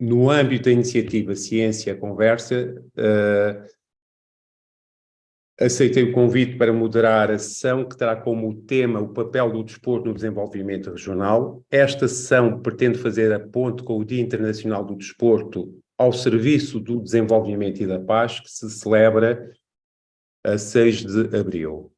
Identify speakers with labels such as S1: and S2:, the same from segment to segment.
S1: No âmbito da iniciativa Ciência Conversa, aceitei o convite para moderar a sessão que terá como tema o papel do desporto no desenvolvimento regional. Esta sessão pretende fazer a ponte com o Dia Internacional do Desporto ao serviço do desenvolvimento e da paz, que se celebra a 6 de abril.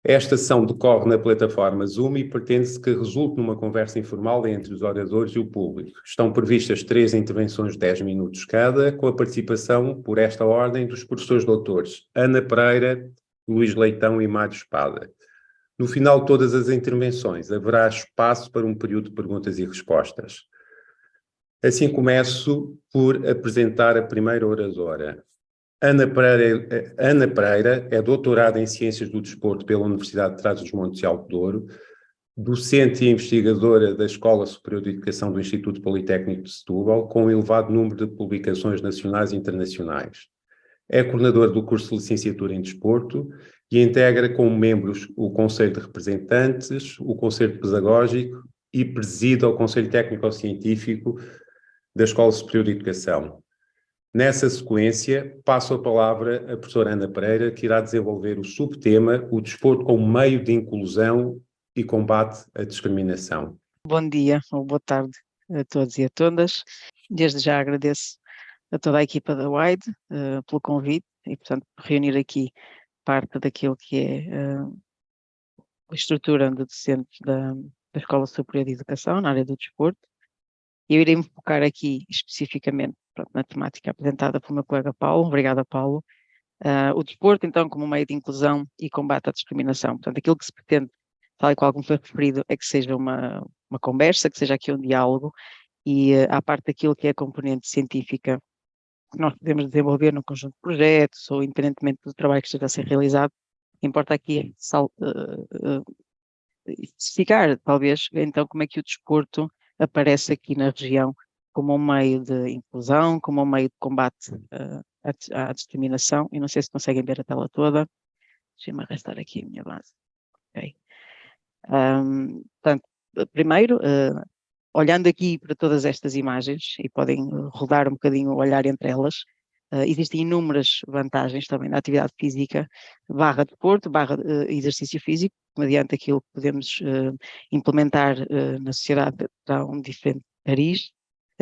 S1: Esta sessão decorre na plataforma Zoom e pretende-se que resulte numa conversa informal entre os oradores e o público. Estão previstas 3 intervenções de 10 minutos cada, com a participação, por esta ordem, dos professores doutores Ana Pereira, Luís Leitão e Mário Espada. No final de todas as intervenções, haverá espaço para um período de perguntas e respostas. Assim começo por apresentar a primeira oradora. Ana Pereira é doutorada em Ciências do Desporto pela Universidade de Trás-os-Montes e Alto Douro, docente e investigadora da Escola Superior de Educação do Instituto Politécnico de Setúbal, com um elevado número de publicações nacionais e internacionais. É coordenadora do curso de Licenciatura em Desporto e integra como membros o Conselho de Representantes, o Conselho Pedagógico e preside o Conselho Técnico-Científico da Escola Superior de Educação. Nessa sequência, passo a palavra à professora Ana Pereira, que irá desenvolver o subtema o desporto como meio de inclusão e combate à discriminação.
S2: Bom dia ou boa tarde a todos e a todas. Desde já agradeço a toda a equipa da WIDE pelo convite e, portanto, por reunir aqui parte daquilo que é a estrutura de docentes da Escola Superior de Educação na área do desporto. Eu irei me focar aqui especificamente na temática apresentada pelo meu colega Paulo. Obrigada, Paulo. O desporto, então, como meio de inclusão e combate à discriminação. Portanto, aquilo que se pretende, tal e qual como foi referido, é que seja uma conversa, que seja aqui um diálogo, e à parte daquilo que é a componente científica que nós podemos desenvolver num conjunto de projetos, ou independentemente do trabalho que esteja a ser realizado, importa aqui especificar, talvez, então, como é que o desporto aparece aqui na região como um meio de inclusão, como um meio de combate à discriminação. E não sei se conseguem ver a tela toda. Deixa-me arrastar aqui a minha base. Okay. Portanto, primeiro, olhando aqui para todas estas imagens, e podem rodar um bocadinho o olhar entre elas, existem inúmeras vantagens também da atividade física, barra desporto, barra exercício físico, mediante aquilo que podemos implementar na sociedade para um diferente cariz,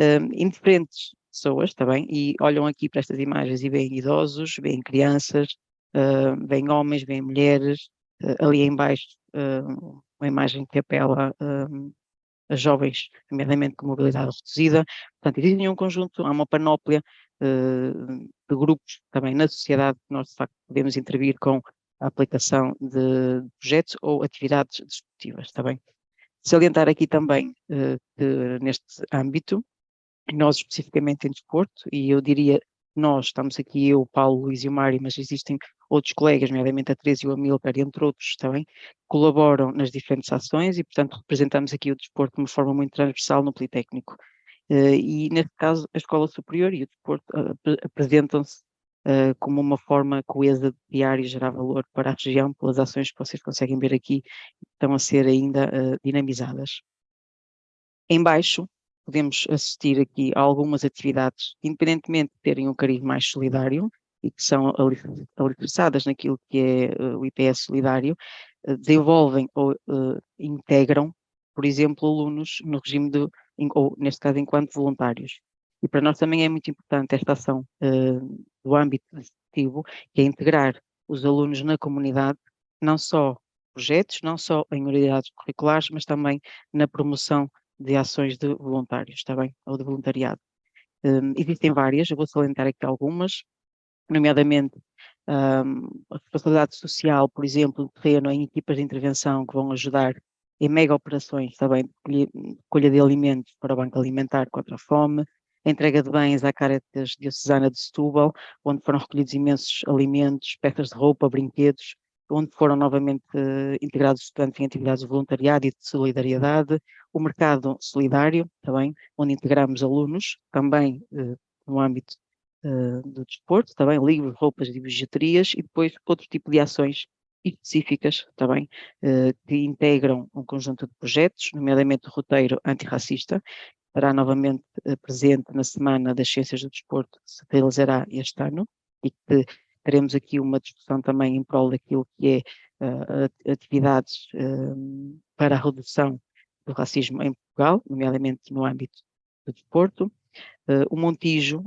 S2: em diferentes pessoas também, e olham aqui para estas imagens e veem idosos, veem crianças, veem homens, veem mulheres, ali em baixo uma imagem que apela a jovens, nomeadamente com mobilidade reduzida. Portanto, existe um conjunto, há uma panóplia de grupos também na sociedade que nós, de facto, podemos intervir com a aplicação de projetos ou atividades desportivas, está bem? Salientar aqui também que neste âmbito, nós especificamente em desporto, e eu diria nós, estamos aqui eu, Paulo, Luís e o Mário, mas existem outros colegas, nomeadamente a Teresa e o Amílcar, entre outros também, colaboram nas diferentes ações e, portanto, representamos aqui o desporto de uma forma muito transversal no Politécnico. E, neste caso, a Escola Superior e o desporto apresentam-se como uma forma coesa de criar e gerar valor para a região, pelas ações que vocês conseguem ver aqui, estão a ser ainda dinamizadas. Em baixo, podemos assistir aqui a algumas atividades, independentemente de terem um cariz mais solidário e que são alicerçadas naquilo que é o IPS solidário, desenvolvem ou integram, por exemplo, alunos no regime de, ou neste caso, enquanto voluntários. E para nós também é muito importante esta ação do âmbito desportivo, que é integrar os alunos na comunidade, não só projetos, não só em unidades curriculares, mas também na promoção de ações de voluntários, está bem? Ou de voluntariado. Existem várias, eu vou salientar aqui algumas, nomeadamente a responsabilidade social, por exemplo, no terreno, em equipas de intervenção que vão ajudar em mega operações, está bem? De colha de alimentos para o Banco Alimentar contra a Fome, a entrega de bens à Caritas Diocesana de Setúbal, onde foram recolhidos imensos alimentos, peças de roupa, brinquedos, onde foram novamente integrados estudantes em atividades de voluntariado e de solidariedade, o mercado solidário, também, onde integramos alunos, também no âmbito do desporto, também, livros, roupas e bijuterias, e depois outro tipo de ações específicas, também, que integram um conjunto de projetos, nomeadamente o roteiro antirracista, estará novamente presente na Semana das Ciências do Desporto, que se realizará este ano, e que teremos aqui uma discussão também em prol daquilo que é atividades para a redução do racismo em Portugal, nomeadamente no âmbito do desporto. O Montijo,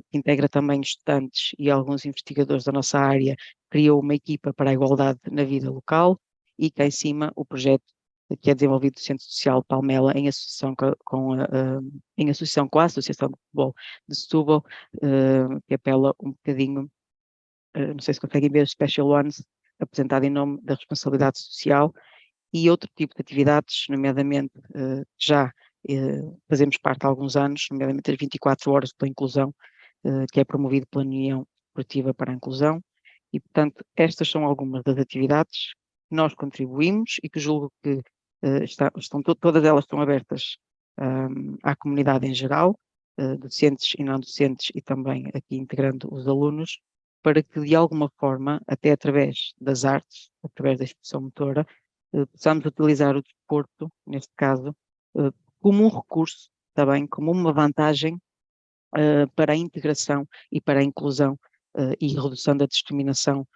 S2: que integra também estudantes e alguns investigadores da nossa área, criou uma equipa para a igualdade na vida local, e cá em cima o projeto que é desenvolvido do Centro Social Palmela em associação em associação com a Associação de Futebol de Setúbal, que apela um bocadinho, não sei se conseguem ver, Special Ones, apresentado em nome da responsabilidade social, e outro tipo de atividades, nomeadamente já fazemos parte há alguns anos, nomeadamente as 24 horas pela inclusão, que é promovido pela União Esportiva para a Inclusão, e portanto estas são algumas das atividades que nós contribuímos e que julgo que todas elas estão abertas à comunidade em geral, docentes e não docentes, e também aqui integrando os alunos, para que de alguma forma, até através das artes, através da expressão motora, possamos utilizar o desporto, neste caso, como um recurso, também como uma vantagem para a integração e para a inclusão e redução da discriminação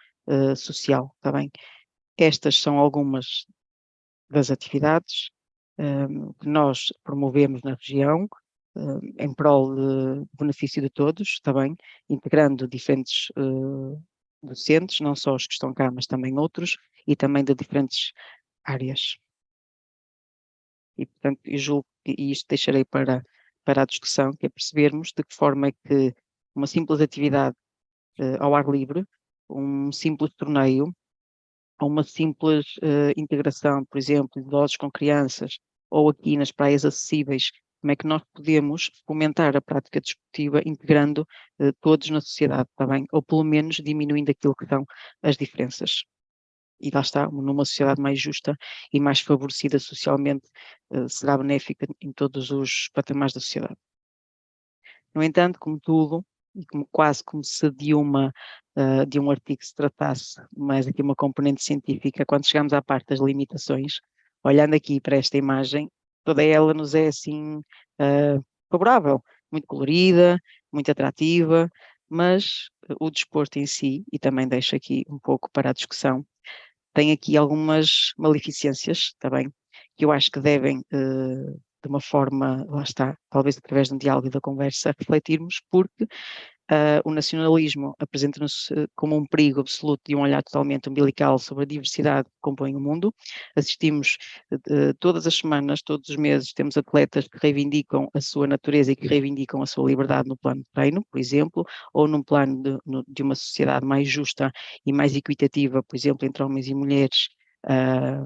S2: social, está bem? Estas são algumas das atividades que nós promovemos na região, em prol de benefício de todos, está bem? Integrando diferentes docentes, não só os que estão cá, mas também outros, e também de diferentes áreas. E, portanto, eu julgo que isto deixarei para a discussão, que é percebermos de que forma é que uma simples atividade ao ar livre, um simples torneio, ou uma simples integração, por exemplo, de idosos com crianças, ou aqui nas praias acessíveis, como é que nós podemos fomentar a prática desportiva integrando todos na sociedade, está bem? Ou pelo menos diminuindo aquilo que são as diferenças. E lá está, numa sociedade mais justa e mais favorecida socialmente, será benéfica em todos os patamares da sociedade. No entanto, como tudo, e quase como se de um artigo se tratasse, mas aqui uma componente científica, quando chegamos à parte das limitações, olhando aqui para esta imagem, toda ela nos é assim favorável, muito colorida, muito atrativa, mas o desporto em si, e também deixo aqui um pouco para a discussão, tem aqui algumas maleficências, está bem? Que eu acho que devem, de uma forma, lá está, talvez através de um diálogo e da conversa, refletirmos, porque o nacionalismo apresenta-nos como um perigo absoluto de um olhar totalmente umbilical sobre a diversidade que compõe o mundo. Assistimos todas as semanas, todos os meses, temos atletas que reivindicam a sua natureza e que reivindicam a sua liberdade no plano de treino, por exemplo, ou num plano de uma sociedade mais justa e mais equitativa, por exemplo, entre homens e mulheres,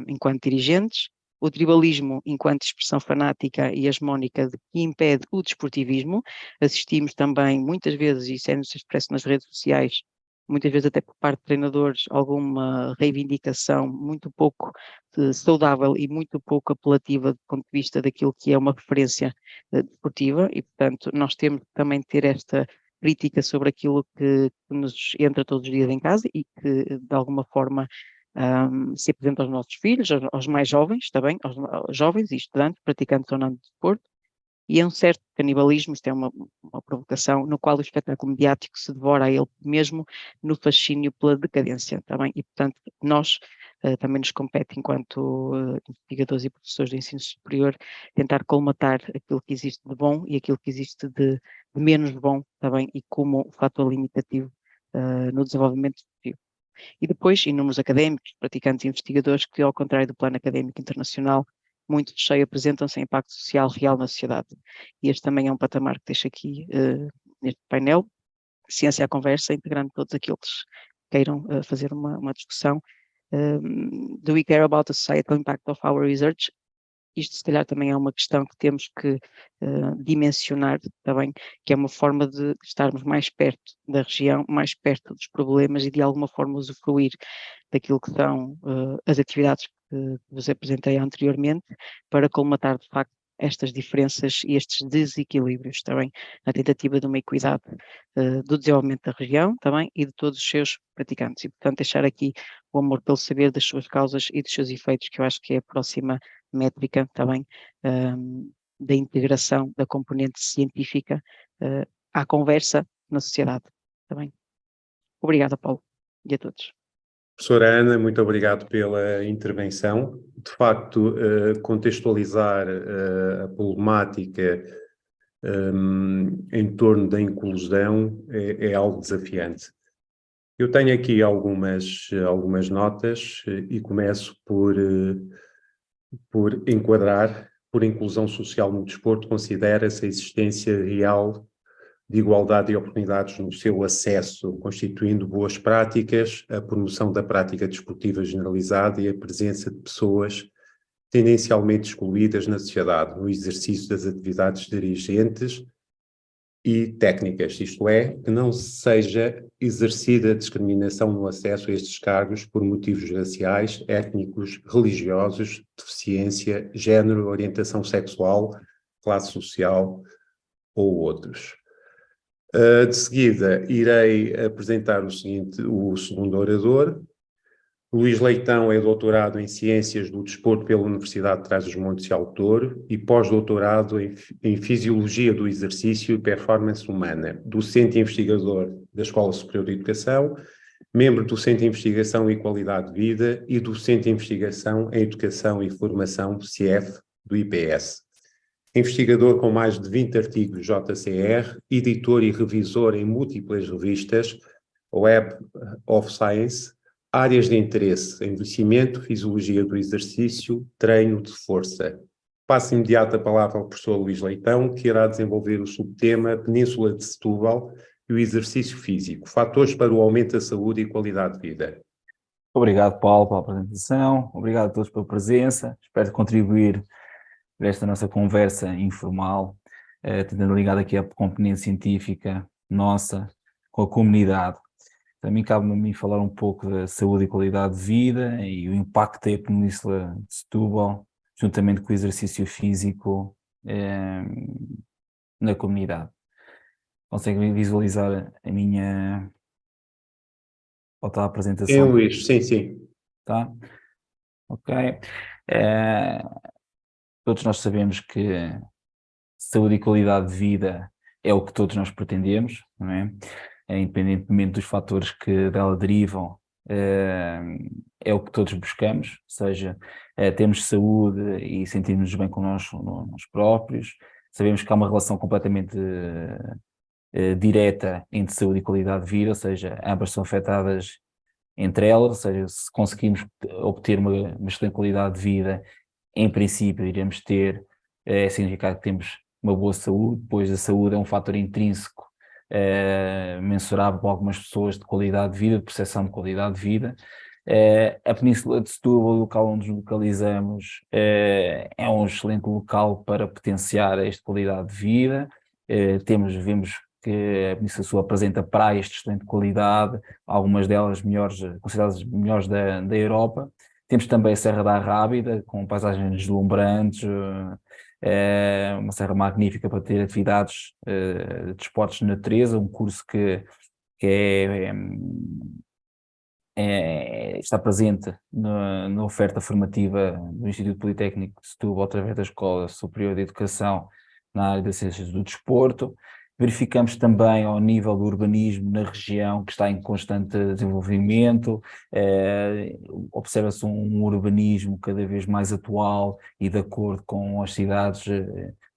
S2: enquanto dirigentes. O tribalismo enquanto expressão fanática e hegemónica que impede o desportivismo. Assistimos também, muitas vezes, e isso é-nos expresso nas redes sociais, muitas vezes até por parte de treinadores, alguma reivindicação muito pouco saudável e muito pouco apelativa do ponto de vista daquilo que é uma referência desportiva, e portanto nós temos também de ter esta crítica sobre aquilo que nos entra todos os dias em casa e que de alguma forma se apresenta aos nossos filhos, aos mais jovens também, aos jovens e estudantes, praticantes ou não de desporto, e é um certo canibalismo, isto é uma provocação, no qual o espetáculo mediático se devora a ele mesmo no fascínio pela decadência, também, e portanto nós também nos compete, enquanto investigadores e professores de ensino superior, tentar colmatar aquilo que existe de bom e aquilo que existe de menos bom, também, e como fator limitativo no desenvolvimento desportivo. E depois, inúmeros académicos, praticantes e investigadores que, ao contrário do plano académico internacional, muito cheio apresentam sem impacto social real na sociedade. E este também é um patamar que deixo aqui neste painel, ciência à conversa, integrando todos aqueles que queiram fazer uma discussão. Do we care about the societal impact of our research? Isto se calhar também é uma questão que temos que dimensionar também, que é uma forma de estarmos mais perto da região, mais perto dos problemas e de alguma forma usufruir daquilo que são as atividades que vos apresentei anteriormente, para colmatar de facto estas diferenças e estes desequilíbrios também, na tentativa de uma equidade do desenvolvimento da região também e de todos os seus praticantes. E portanto deixar aqui o amor pelo saber das suas causas e dos seus efeitos, que eu acho que é a próxima métrica também da integração da componente científica à conversa na sociedade. Também. Obrigada, Paulo, e a todos.
S1: Professora Ana, muito obrigado pela intervenção. De facto, contextualizar a problemática em torno da inclusão é algo desafiante. Eu tenho aqui algumas notas e começo por enquadrar, por inclusão social no desporto, considera-se a existência real de igualdade de oportunidades no seu acesso, constituindo boas práticas, a promoção da prática desportiva generalizada e a presença de pessoas tendencialmente excluídas na sociedade, no exercício das atividades dirigentes e técnicas, isto é, que não seja exercida discriminação no acesso a estes cargos por motivos raciais, étnicos, religiosos, deficiência, género, orientação sexual, classe social ou outros. De seguida, irei apresentar o segundo orador. Luís Leitão é doutorado em Ciências do Desporto pela Universidade de Trás-os-Montes e Alto Douro e pós-doutorado em Fisiologia do Exercício e Performance Humana, docente e investigador da Escola Superior de Educação, membro do Centro de Investigação e Qualidade de Vida e docente de Investigação em Educação e Formação, CIEF, do IPS. Investigador com mais de 20 artigos JCR, editor e revisor em múltiplas revistas, Web of Science, áreas de interesse, envelhecimento, fisiologia do exercício, treino de força. Passo imediato a palavra ao professor Luís Leitão, que irá desenvolver o subtema Península de Setúbal e o exercício físico, fatores para o aumento da saúde e qualidade de vida.
S3: Obrigado, Paulo, pela apresentação, obrigado a todos pela presença, espero contribuir para esta nossa conversa informal, tentando ligar aqui a componente científica nossa com a comunidade. Também cabe-me a mim falar um pouco da saúde e qualidade de vida e o impacto da Península de Setúbal, juntamente com o exercício físico na comunidade. Conseguem visualizar a minha apresentação?
S1: Luís, sim.
S3: Tá? Ok. Todos nós sabemos que saúde e qualidade de vida é o que todos nós pretendemos, não é? Independentemente dos fatores que dela derivam, é o que todos buscamos, ou seja, temos saúde e sentirmos bem com nós próprios. Sabemos que há uma relação completamente direta entre saúde e qualidade de vida, ou seja, ambas são afetadas entre elas, ou seja, se conseguimos obter uma excelente qualidade de vida, em princípio iremos ter significado que temos uma boa saúde, pois a saúde é um fator intrínseco mensurável por algumas pessoas de qualidade de vida, de percepção de qualidade de vida. A Península de Setúbal, o local onde nos localizamos, é um excelente local para potenciar esta qualidade de vida. Vemos que a Península Sul apresenta praias de excelente qualidade, algumas delas consideradas melhores da Europa. Temos também a Serra da Arrábida, com paisagens deslumbrantes, uma serra magnífica para ter atividades de esportes de natureza, um curso que está presente na oferta formativa do Instituto Politécnico de Setúbal, através da Escola Superior de Educação na área das Ciências do Desporto. Verificamos também ao nível do urbanismo na região que está em constante desenvolvimento, observa-se um urbanismo cada vez mais atual e de acordo com as cidades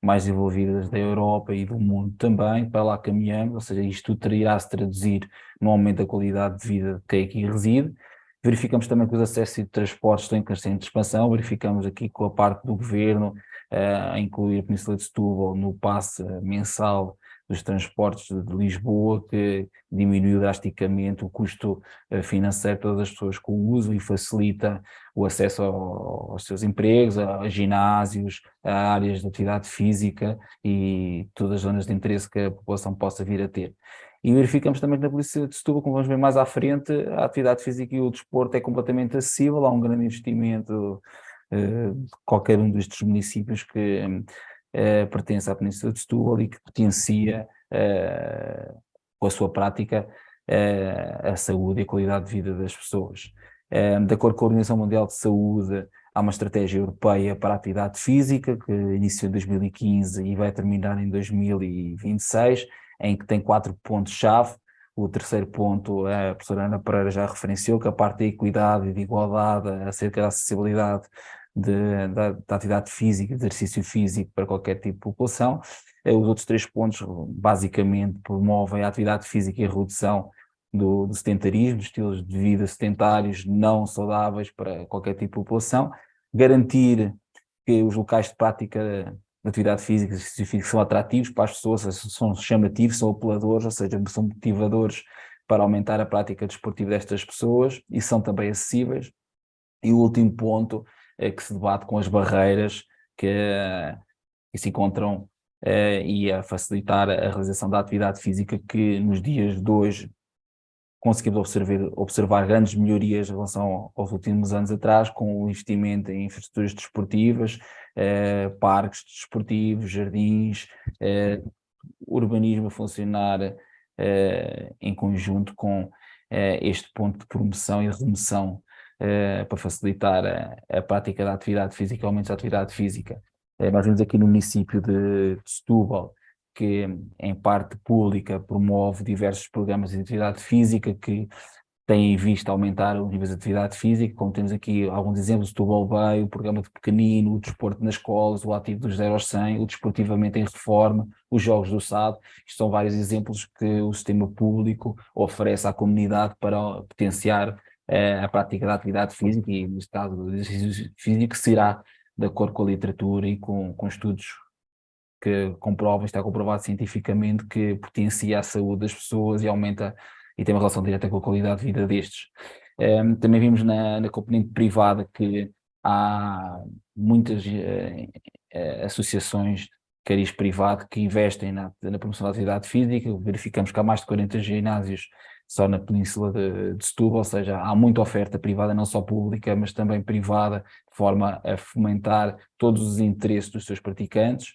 S3: mais desenvolvidas da Europa e do mundo também, para lá caminhamos, ou seja, isto tudo irá se traduzir no aumento da qualidade de vida de quem aqui reside. Verificamos também que os acessos e transportes estão em crescente expansão, verificamos aqui com a parte do governo a incluir a Península de Setúbal no passe mensal dos transportes de Lisboa, que diminuiu drasticamente o custo financeiro de todas as pessoas que o usam e facilita o acesso aos seus empregos, a ginásios, a áreas de atividade física e todas as zonas de interesse que a população possa vir a ter. E verificamos também que na Península de Setúbal, como vamos ver mais à frente, a atividade física e o desporto é completamente acessível, há um grande investimento de qualquer um destes municípios que pertence à Península de Setúbal e que potencia com a sua prática a saúde e a qualidade de vida das pessoas. De acordo com a Organização Mundial de Saúde, Há uma estratégia europeia para a atividade física, que iniciou em 2015 e vai terminar em 2026, em que tem 4 pontos-chave. O terceiro ponto, a professora Ana Pereira já referenciou, que a parte da equidade e de igualdade acerca da acessibilidade da atividade física, exercício físico para qualquer tipo de população. Os outros 3 pontos, basicamente, promovem a atividade física e a redução do sedentarismo, dos estilos de vida sedentários não saudáveis para qualquer tipo de população, garantir que os locais de prática de atividade física e exercício físico são atrativos para as pessoas, são chamativos, são apeladores, ou seja, são motivadores para aumentar a prática desportiva destas pessoas e são também acessíveis. E o último ponto é que se debate com as barreiras que se encontram e a facilitar a realização da atividade física, que nos dias de hoje conseguimos observar grandes melhorias em relação aos últimos anos atrás, com o investimento em infraestruturas desportivas, parques desportivos, jardins, urbanismo a funcionar em conjunto com este ponto de promoção e de remoção para facilitar a prática da atividade física, aumento da atividade física. Nós vemos aqui no município de Setúbal, que em parte pública promove diversos programas de atividade física que têm em vista aumentar os níveis de atividade física, como temos aqui alguns exemplos: o Setúbal Bay, o programa de pequenino, o desporto nas escolas, o ativo dos 0 aos 100, o desportivamente em reforma, os jogos do SAD. Isto são vários exemplos que o sistema público oferece à comunidade para potenciar a prática da atividade física, e neste caso do exercício físico, que se irá de acordo com a literatura e com estudos que comprovam, está comprovado cientificamente, que potencia a saúde das pessoas e aumenta e tem uma relação direta com a qualidade de vida destes. Também vimos na componente privada que há muitas associações de cariz privado que investem na promoção da atividade física. Verificamos que há mais de 40 ginásios só na Península de Setúbal, ou seja, há muita oferta privada, não só pública, mas também privada, de forma a fomentar todos os interesses dos seus praticantes.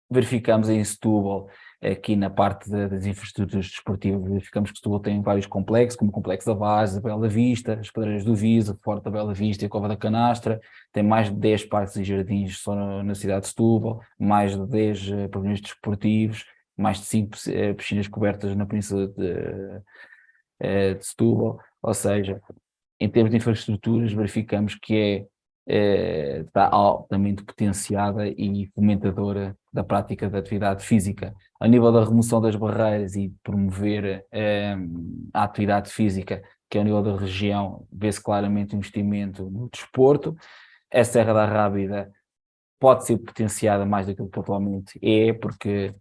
S3: Verificamos em Setúbal, aqui na parte das infraestruturas desportivas, verificamos que Setúbal tem vários complexos, como o Complexo da Vaz, a Bela Vista, as Pedreiras do Viso, o Forte da Bela Vista e a Cova da Canastra. Tem mais de 10 parques e jardins só na cidade de Setúbal, mais de 10 pavilhões desportivos, mais de 5 piscinas cobertas na Península de Setúbal. Ou seja, em termos de infraestruturas, verificamos que está altamente potenciada e fomentadora da prática da atividade física. A nível da remoção das barreiras e promover a atividade física, que é ao nível da região, vê-se claramente o investimento no desporto. A Serra da Rábida pode ser potenciada mais do que atualmente porque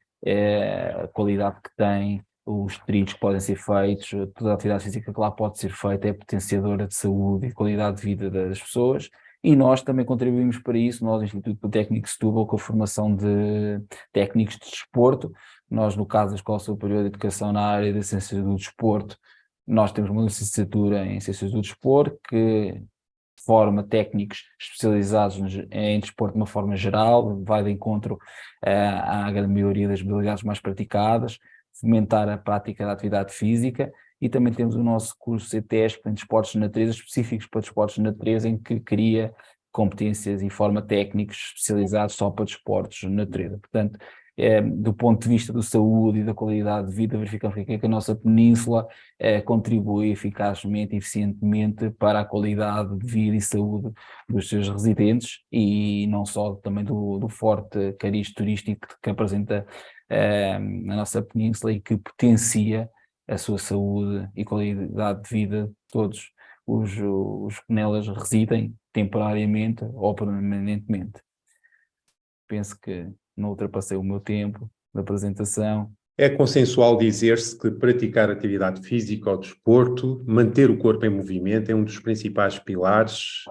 S3: a qualidade que tem, os trilhos que podem ser feitos, toda a atividade física que lá pode ser feita é potenciadora de saúde e qualidade de vida das pessoas. E nós também contribuímos para isso, nós, Instituto Politécnico de Setúbal, com a formação de técnicos de desporto. Nós, no caso da Escola Superior de Educação na área da Ciência do Desporto, nós temos uma licenciatura em Ciências do Desporto que forma técnicos especializados em desporto de uma forma geral, vai de encontro à grande maioria das modalidades mais praticadas, fomentar a prática da atividade física. E também temos o nosso curso CTESP em desportos de natureza, específicos para desportos de natureza, em que cria competências e forma técnicos especializados só para desportos de natureza. Portanto, do ponto de vista da saúde e da qualidade de vida, verificamos que a nossa península contribui eficazmente e eficientemente para a qualidade de vida e saúde dos seus residentes, e não só, também do forte cariz turístico que apresenta a nossa península e que potencia a sua saúde e qualidade de vida de todos os que nelas residem, temporariamente ou permanentemente. Penso que não ultrapassei o meu tempo de apresentação.
S1: É consensual dizer-se que praticar atividade física ou desporto, manter o corpo em movimento, é um dos principais pilares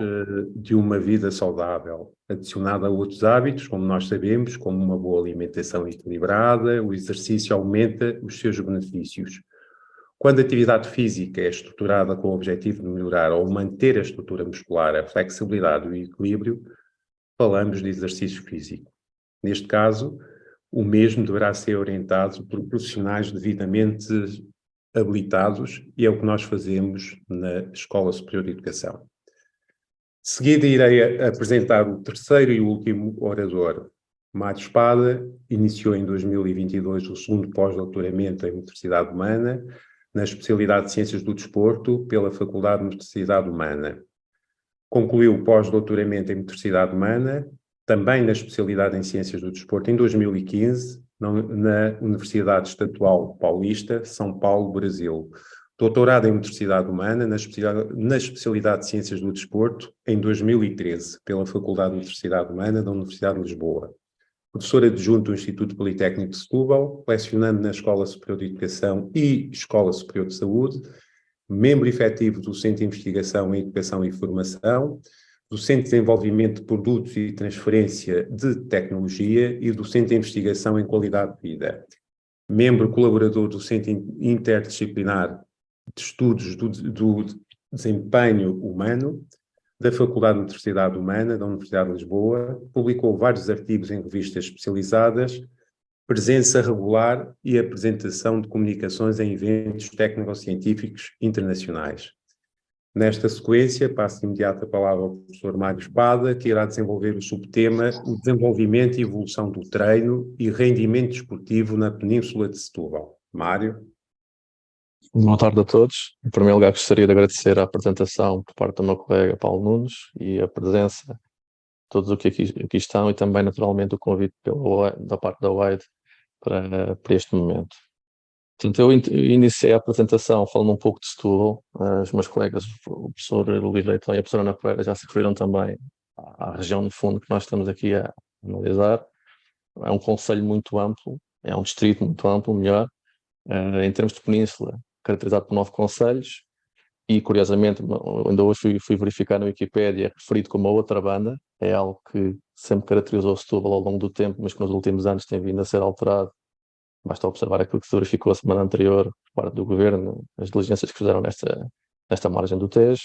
S1: de uma vida saudável, adicionado a outros hábitos, como nós sabemos, como uma boa alimentação equilibrada. O exercício aumenta os seus benefícios. Quando a atividade física é estruturada com o objetivo de melhorar ou manter a estrutura muscular, a flexibilidade e o equilíbrio, falamos de exercício físico. Neste caso, o mesmo deverá ser orientado por profissionais devidamente habilitados, e é o que nós fazemos na Escola Superior de Educação. De seguida irei apresentar o terceiro e último orador. Mário Espada iniciou em 2022 o segundo pós-doutoramento em Motricidade Humana, na especialidade de Ciências do Desporto, pela Faculdade de Motricidade Humana. Concluiu o pós-doutoramento em Motricidade Humana, também na especialidade em Ciências do Desporto, em 2015, na Universidade Estadual Paulista, São Paulo, Brasil. Doutorado em Motricidade Humana, na especialidade de Ciências do Desporto, em 2013, pela Faculdade de Motricidade Humana da Universidade de Lisboa. Professor adjunto do Instituto Politécnico de Setúbal, lecionando na Escola Superior de Educação e Escola Superior de Saúde, membro efetivo do Centro de Investigação em Educação e Formação, do Centro de Desenvolvimento de Produtos e Transferência de Tecnologia e do Centro de Investigação em Qualidade de Vida. Membro colaborador do Centro Interdisciplinar de Estudos do Desempenho Humano, da Faculdade de Motricidade Humana, da Universidade de Lisboa, publicou vários artigos em revistas especializadas, presença regular e apresentação de comunicações em eventos técnico-científicos internacionais. Nesta sequência, passo de imediato a palavra ao professor Mário Espada, que irá desenvolver o subtema o desenvolvimento e evolução do treino e rendimento desportivo na Península de Setúbal. Mário.
S4: Boa tarde a todos. Em primeiro lugar, gostaria de agradecer a apresentação por parte do meu colega Paulo Nunes e a presença de todos os que aqui estão e também, naturalmente, o convite da parte da UAID para este momento. Portanto, eu iniciei a apresentação falando um pouco de Setúbal. Os meus colegas, o professor Luís Leitão e a professora Ana Pereira, já se referiram também à região, no fundo, que nós estamos aqui a analisar. É um concelho muito amplo, é um distrito muito amplo, melhor, em termos de península, caracterizado por 9 concelhos, e curiosamente, ainda hoje fui verificar na Wikipédia, referido como a outra banda, é algo que sempre caracterizou Setúbal ao longo do tempo, mas que nos últimos anos tem vindo a ser alterado. Basta observar aquilo que se verificou a semana anterior por parte do Governo, as diligências que fizeram nesta margem do Tejo,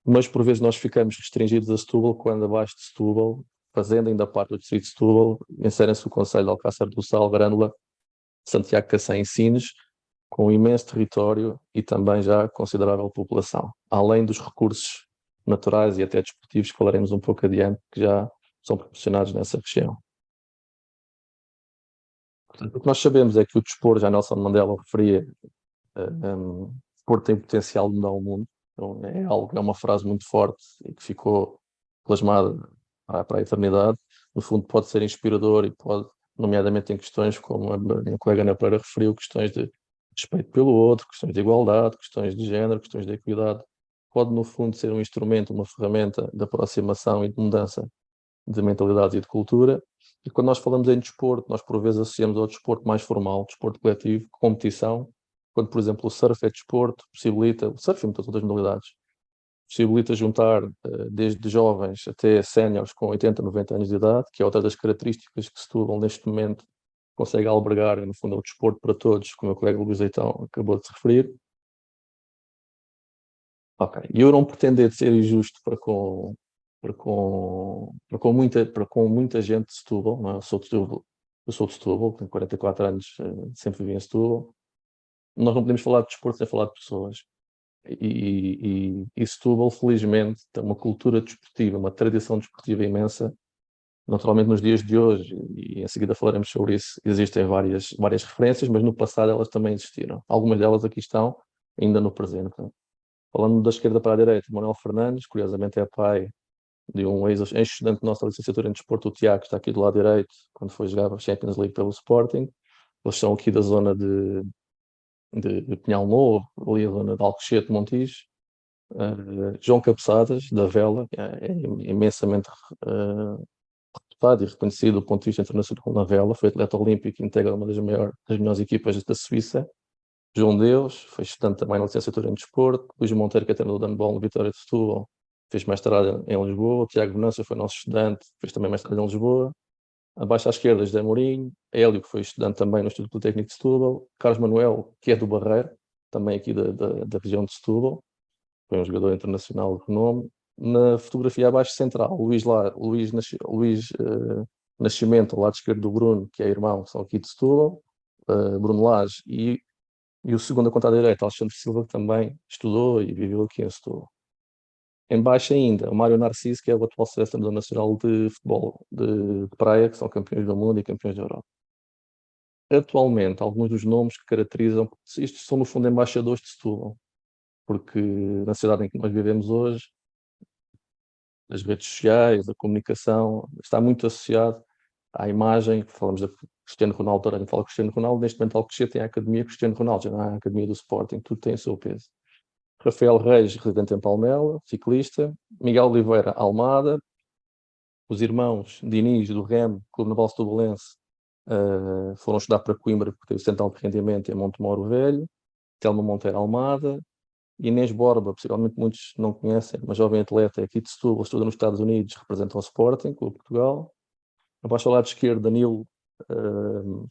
S4: mas por vezes nós ficamos restringidos a Setúbal quando abaixo de Setúbal, fazendo ainda parte do distrito de Setúbal, inserem-se o concelho de Alcácer do Sal, Grândola, Santiago, Cacém e Sines, com um imenso território e também já considerável população, além dos recursos naturais e até desportivos que falaremos um pouco adiante, que já são proporcionados nessa região. Portanto, o que nós sabemos é que o desporto, já Nelson Mandela o referia, o desporto tem potencial de mudar o mundo. Então, é uma frase muito forte e que ficou plasmada para a eternidade. No fundo, pode ser inspirador e pode, nomeadamente em questões como a minha colega Ana Pereira referiu, questões de respeito pelo outro, questões de igualdade, questões de género, questões de equidade. Pode, no fundo, ser um instrumento, uma ferramenta de aproximação e de mudança de mentalidade e de cultura. E quando nós falamos em desporto, nós por vezes associamos ao desporto mais formal, desporto coletivo, competição, quando, por exemplo, o surf é desporto, possibilita, o surf e muitas outras modalidades, possibilita juntar desde jovens até séniores com 80, 90 anos de idade, que é outra das características que Setúbal neste momento consegue albergar, no fundo, é o desporto para todos, como o colega Luís Leitão acabou de se referir. Ok, e eu não pretender ser injusto para com muita gente de Setúbal, não é? Eu sou de Setúbal, tenho 44 anos, sempre vivi em Setúbal. Nós não podemos falar de desporto sem falar de pessoas. E Setúbal, felizmente, tem uma cultura desportiva, uma tradição desportiva imensa. Naturalmente, nos dias de hoje, e em seguida falaremos sobre isso, existem várias referências, mas no passado elas também existiram. Algumas delas aqui estão, ainda no presente. Falando da esquerda para a direita, Manuel Fernandes, curiosamente é pai de um ex-estudante nosso da licenciatura em desporto, o Tiago, que está aqui do lado direito, quando foi jogar a Champions League pelo Sporting. Eles são aqui da zona de Pinhal Novo, ali a zona de Alcochete, Montijo. João Cabeçadas, da Vela, é imensamente reputado e reconhecido do ponto de vista internacional na vela, foi atleta olímpico e integra uma das melhores equipas da Suíça. João Deus, foi estudante também na licenciatura em desporto. Luís Monteiro, que é treinador de handball no Vitória de Setúbal, fez mestrado em Lisboa. O Tiago Venâncio foi nosso estudante, fez também mestrado em Lisboa. Abaixo à esquerda, José Mourinho. Hélio, que foi estudante também no Instituto Politécnico de Setúbal. Carlos Manuel, que é do Barreiro, também aqui da região de Setúbal. Foi um jogador internacional de renome. Na fotografia abaixo central, Luís Nascimento, ao lado esquerdo do Bruno, que é irmão, são aqui de Setúbal. Bruno Lage e o segundo a conta à direita, Alexandre Silva, que também estudou e viveu aqui em Setúbal. Em baixo ainda, o Mário Narciso, que é o atual selecionador nacional de futebol de praia, que são campeões do mundo e campeões da Europa. Atualmente, alguns dos nomes que caracterizam, isto são no fundo embaixadores de Setúbal, porque na cidade em que nós vivemos hoje, as redes sociais, a comunicação, está muito associado à imagem, falamos de Cristiano Ronaldo, toda a gente fala de Cristiano Ronaldo, neste momento Alcochete tem a Academia Cristiano Ronaldo, já não há a Academia do Sporting, tudo tem o seu peso. Rafael Reis, residente em Palmela, ciclista, Miguel Oliveira, Almada, os irmãos Diniz, do REM, Clube Naval Setubalense, foram estudar para Coimbra, porque tem o Central de Rendimento em Montemoro Velho, Telma Monteiro Almada, Inês Borba, possivelmente muitos não conhecem, uma jovem atleta aqui de Setúbal, estuda nos Estados Unidos, representa o Sporting, Clube Portugal. Abaixo ao lado esquerdo, Danilo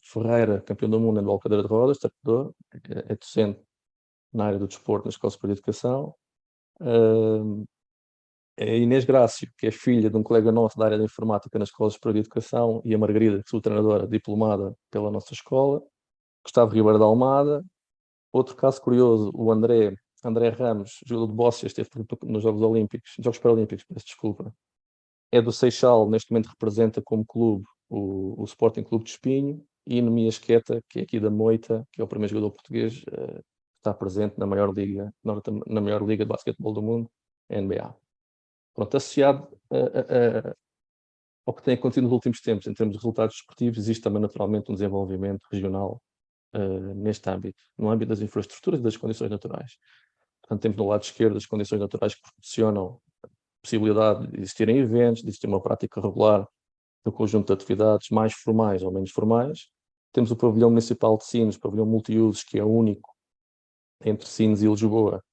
S4: Ferreira, campeão do mundo em handball cadeira de rodas, treinador, é docente na área do desporto na Escola Superior de Educação. A Inês Grácio, que é filha de um colega nosso da área da informática na Escola Superior de Educação, e a Margarida, que sou treinadora diplomada pela nossa escola. Gustavo Ribeiro da Almada. Outro caso curioso, o André Ramos, jogador de Bóssia, esteve nos Jogos Paralímpicos, peço desculpa. É do Seixal, neste momento representa como clube o Sporting Clube de Espinho, e Noemias Queta, que é aqui da Moita, que é o primeiro jogador português, está presente na maior liga de basquetebol do mundo, NBA. Pronto, associado ao que tem acontecido nos últimos tempos, em termos de resultados esportivos, existe também naturalmente um desenvolvimento regional neste âmbito, no âmbito das infraestruturas e das condições naturais. Portanto, temos no lado esquerdo as condições naturais que proporcionam a possibilidade de existirem eventos, de existir uma prática regular do conjunto de atividades mais formais ou menos formais. Temos o pavilhão municipal de Sines, pavilhão multiusos, que é único entre Sines e Lisboa,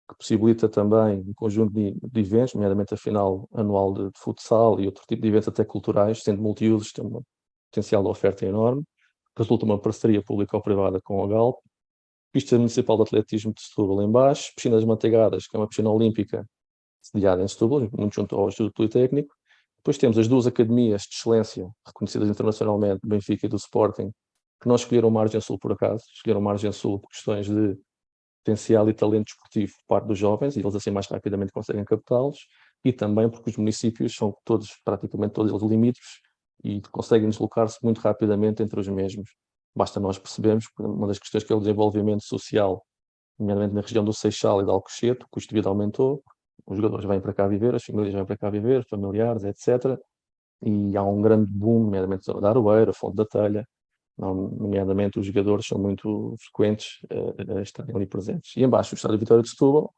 S4: que possibilita também um conjunto de eventos, nomeadamente a final anual de futsal e outro tipo de eventos até culturais, sendo multiusos, tem um potencial de oferta enorme. Resulta uma parceria público-privada com a Galp. Pista Municipal de Atletismo de Setúbal em baixo, Piscina das Manteigadas, que é uma piscina olímpica sediada em Setúbal, muito junto ao Instituto Politécnico. Depois temos as duas academias de excelência, reconhecidas internacionalmente, do Benfica e do Sporting, que não escolheram Margem Sul por acaso, escolheram Margem Sul por questões de potencial e talento desportivo por parte dos jovens, e eles assim mais rapidamente conseguem captá-los, e também porque os municípios são praticamente todos eles limítrofes, e conseguem deslocar-se muito rapidamente entre os mesmos. Basta nós percebermos que uma das questões que é o desenvolvimento social, nomeadamente na região do Seixal e de Alcochete, o custo de vida aumentou, os jogadores vêm para cá viver, as famílias vêm para cá viver, familiares, etc. E há um grande boom, nomeadamente da Aroeira, Fonte da Telha, nomeadamente os jogadores são muito frequentes a estarem ali presentes. E embaixo o Estádio Vitória de Setúbal,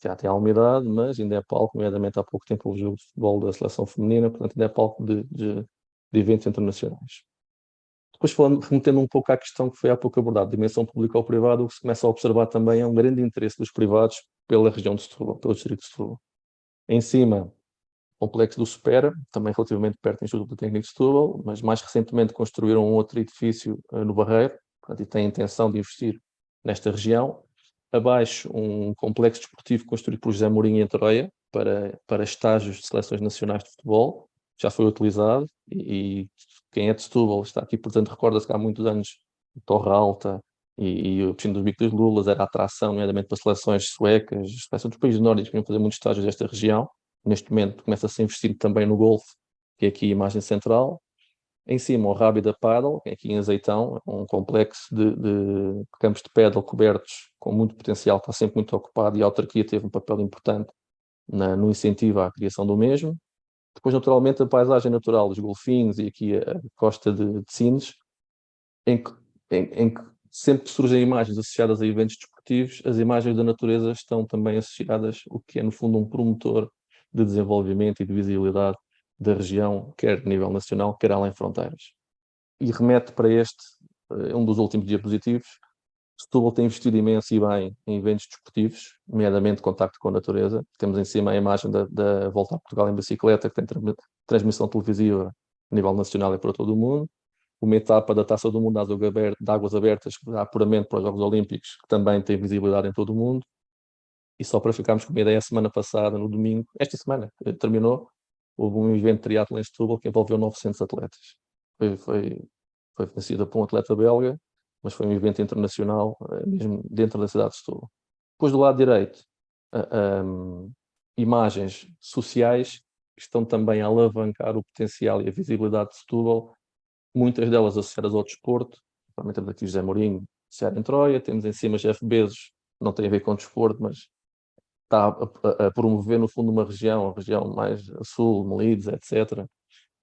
S4: que já tem alguma idade, mas ainda é palco, nomeadamente há pouco tempo houve o jogo de futebol da seleção feminina, portanto ainda é palco de eventos internacionais. Depois, remetendo um pouco à questão que foi há pouco abordada, dimensão pública ou privada, o que se começa a observar também é um grande interesse dos privados pela região de Setúbal, pelo distrito de Setúbal. Em cima, o complexo do Supera, também relativamente perto do Instituto Politécnico de Setúbal, mas mais recentemente construíram um outro edifício no Barreiro, portanto, e têm a intenção de investir nesta região. Abaixo, um complexo desportivo construído por José Mourinho em Troia, para estágios de seleções nacionais de futebol, já foi utilizado, e quem é de Setúbal está aqui, portanto, recorda-se que há muitos anos Torre Alta e o Piscina dos Bicos das Lulas era a atração, nomeadamente para seleções suecas, seleções dos países nórdicos que iam fazer muitos estágios desta região. Neste momento começa-se a investir também no golfe, que é aqui a imagem central. Em cima, o Rábida Paddle, que é aqui em Azeitão, um complexo de campos de paddle cobertos com muito potencial, está sempre muito ocupado, e a autarquia teve um papel importante no incentivo à criação do mesmo. Depois, naturalmente, a paisagem natural dos golfinhos e aqui a costa de Sines, em que sempre que surgem imagens associadas a eventos desportivos, as imagens da natureza estão também associadas, o que é, no fundo, um promotor de desenvolvimento e de visibilidade da região, quer a nível nacional, quer além fronteiras. E remete para um dos últimos diapositivos. Setúbal tem investido imenso e bem em eventos desportivos, nomeadamente contacto com a natureza. Temos em cima a imagem da Volta a Portugal em bicicleta, que tem transmissão televisiva a nível nacional e para todo o mundo. Uma etapa da Taça do Mundo de Águas Abertas, que dá apuramento para os Jogos Olímpicos, que também tem visibilidade em todo o mundo. E só para ficarmos com uma ideia, a semana passada, no domingo, esta semana, terminou, houve um evento de triatlo em Setúbal que envolveu 900 atletas. Foi vencida por um atleta belga, mas foi um evento internacional, mesmo dentro da cidade de Setúbal. Depois, do lado direito, imagens sociais que estão também a alavancar o potencial e a visibilidade de Setúbal, muitas delas associadas ao desporto. Também temos aqui José Mourinho, Seara em Troia, temos em cima Jeff Bezos, não tem a ver com desporto, mas está a promover, no fundo, uma região, a região mais a sul, Melides, etc.,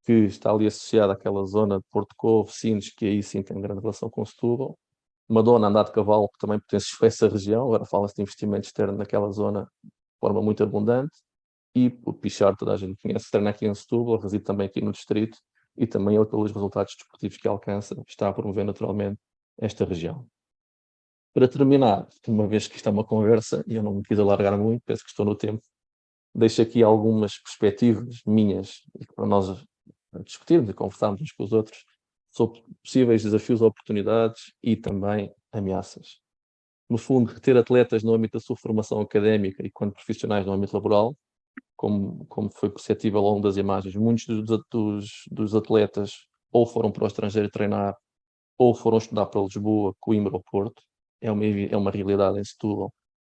S4: que está ali associada àquela zona de Porto Covo, Sines, que aí sim tem grande relação com Setúbal. Madonna, andar de cavalo, que também potenciou essa região, agora fala-se de investimento externo naquela zona de forma muito abundante. E o Pichard, toda a gente conhece, treina aqui em Setúbal, reside também aqui no distrito, e também ele, pelos resultados desportivos que alcança, está a promover naturalmente esta região. Para terminar, uma vez que isto é uma conversa, e eu não me quis alargar muito, penso que estou no tempo, deixo aqui algumas perspectivas minhas, e para nós discutirmos e conversarmos uns com os outros, sobre possíveis desafios, oportunidades e também ameaças. No fundo, reter atletas no âmbito da sua formação académica e quando profissionais no âmbito laboral, como foi perceptível ao longo das imagens, muitos dos atletas ou foram para o estrangeiro treinar, ou foram estudar para Lisboa, Coimbra ou Porto. É uma realidade em Setúbal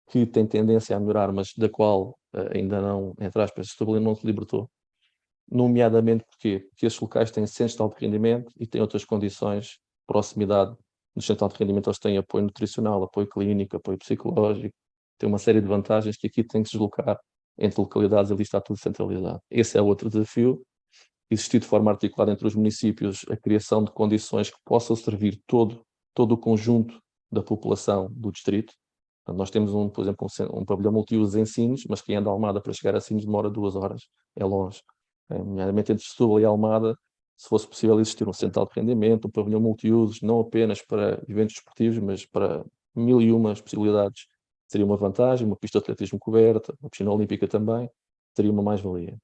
S4: que tem tendência a melhorar, mas da qual ainda não, entre aspas, Setúbal não se libertou. Nomeadamente porque esses locais têm centros de alto rendimento e têm outras condições, proximidade. Nos centros de alto rendimento eles têm apoio nutricional, apoio clínico, apoio psicológico, tem uma série de vantagens que aqui tem que se deslocar entre localidades, ali está tudo centralizado. Esse é outro desafio, existir de forma articulada entre os municípios a criação de condições que possam servir todo o conjunto da população do distrito. Nós temos, por exemplo, um pavilhão multiusos em Sines, mas quem anda a Almada para chegar a Sines demora 2 horas, é longe. Nomeadamente entre Setúbal e Almada, se fosse possível existir um centro de rendimento, um pavilhão multiusos, não apenas para eventos desportivos, mas para 1001 possibilidades, seria uma vantagem, uma pista de atletismo coberta, uma piscina olímpica também, seria uma mais-valia.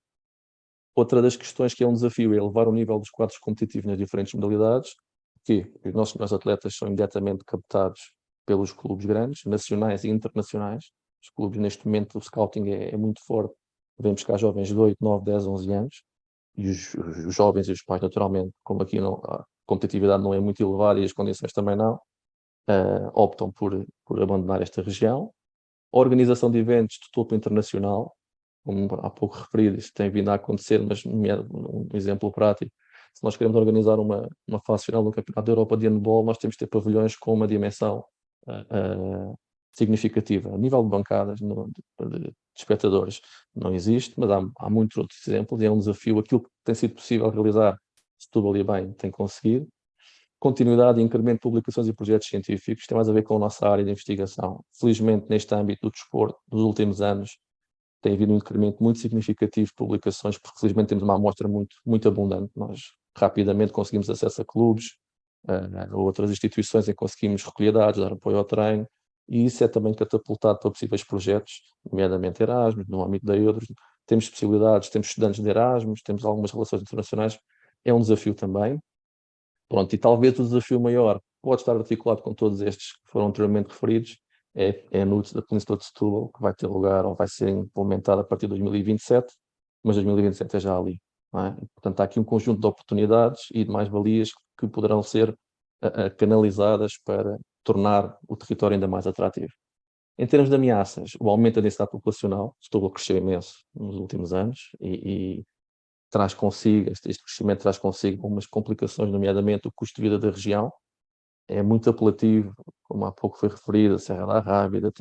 S4: Outra das questões que é um desafio é elevar o nível dos quadros competitivos nas diferentes modalidades, porque os nossos atletas são imediatamente captados pelos clubes grandes, nacionais e internacionais. Os clubes, neste momento, o scouting é muito forte. Vem buscar jovens de 8, 9, 10, 11 anos, e os jovens e os pais, naturalmente, como aqui a competitividade não é muito elevada e as condições também não, optam por abandonar esta região. A organização de eventos de topo internacional, como há pouco referido, isso tem vindo a acontecer, mas um exemplo prático, se nós queremos organizar uma fase final do Campeonato da Europa de handball, nós temos que ter pavilhões com uma dimensão significativa. A nível de bancadas, de espectadores, não existe, mas há muitos outros exemplos e é um desafio. Aquilo que tem sido possível realizar, Setúbal e bem tem conseguido. Continuidade e incremento de publicações e projetos científicos tem mais a ver com a nossa área de investigação. Felizmente, neste âmbito do desporto, nos últimos anos, tem havido um incremento muito significativo de publicações, porque felizmente temos uma amostra muito abundante. Nós rapidamente conseguimos acesso a clubes, a outras instituições em que conseguimos recolher dados, dar apoio ao treino, e isso é também catapultado para possíveis projetos, nomeadamente Erasmus, no âmbito da Eudros. Temos possibilidades, temos estudantes de Erasmus, temos algumas relações internacionais, é um desafio também. Pronto, e talvez o desafio maior pode estar articulado com todos estes que foram anteriormente referidos, é a NUTS da Península de Setúbal, que vai ter lugar ou vai ser implementada a partir de 2027, mas 2027 é já ali. Não é? Portanto, há aqui um conjunto de oportunidades e de mais-valias que poderão ser canalizadas para tornar o território ainda mais atrativo. Em termos de ameaças, o aumento da densidade populacional, Setúbal cresceu imenso nos últimos anos e traz consigo, este crescimento traz consigo algumas complicações, nomeadamente o custo de vida da região. É muito apelativo, como há pouco foi referido, a Serra da Rábida,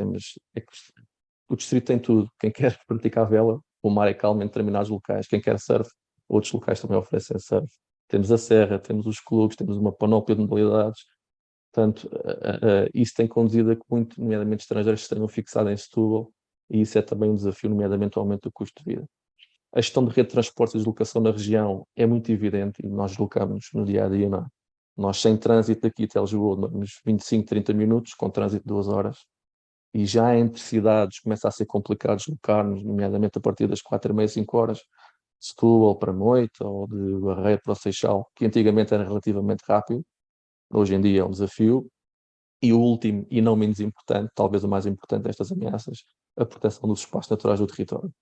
S4: o distrito tem tudo. Quem quer praticar vela, o mar é calmo em determinados locais. Quem quer surf, outros locais também oferecem surf. Temos a serra, temos os clubes, temos uma panóplia de modalidades. Portanto, isso tem conduzido a que muito, nomeadamente estrangeiros, se tenham fixado em Setúbal, e isso é também um desafio, nomeadamente o aumento do custo de vida. A gestão de rede de transportes e deslocação na região é muito evidente e nós deslocamos no dia-a-dia, não é? Nós, sem trânsito daqui até Lisboa, demoramos 25, 30 minutos, com trânsito de 2 horas, e já entre cidades começa a ser complicado deslocar-nos, nomeadamente a partir das 4h30, 5 horas, de Setúbal para Moita ou de Barreiro para o Seixal, que antigamente era relativamente rápido, hoje em dia é um desafio. E o último, e não menos importante, talvez o mais importante destas ameaças, a proteção dos espaços naturais do território.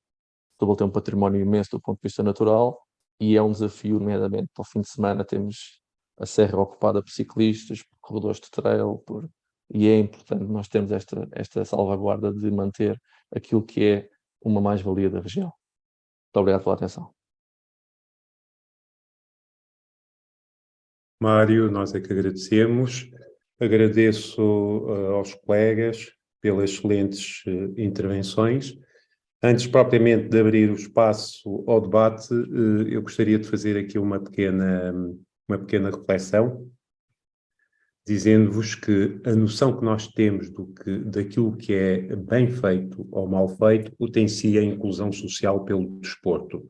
S4: Setúbal tem um património imenso do ponto de vista natural e é um desafio, nomeadamente, para o fim de semana temos a serra ocupada por ciclistas, por corredores de trail, e é importante nós termos esta salvaguarda de manter aquilo que é uma mais-valia da região. Muito obrigado pela atenção.
S1: Mário, nós é que agradecemos. Agradeço aos colegas pelas excelentes intervenções. Antes propriamente de abrir o espaço ao debate, eu gostaria de fazer aqui uma pequena reflexão, dizendo-vos que a noção que nós temos daquilo que é bem feito ou mal feito potencia a inclusão social pelo desporto.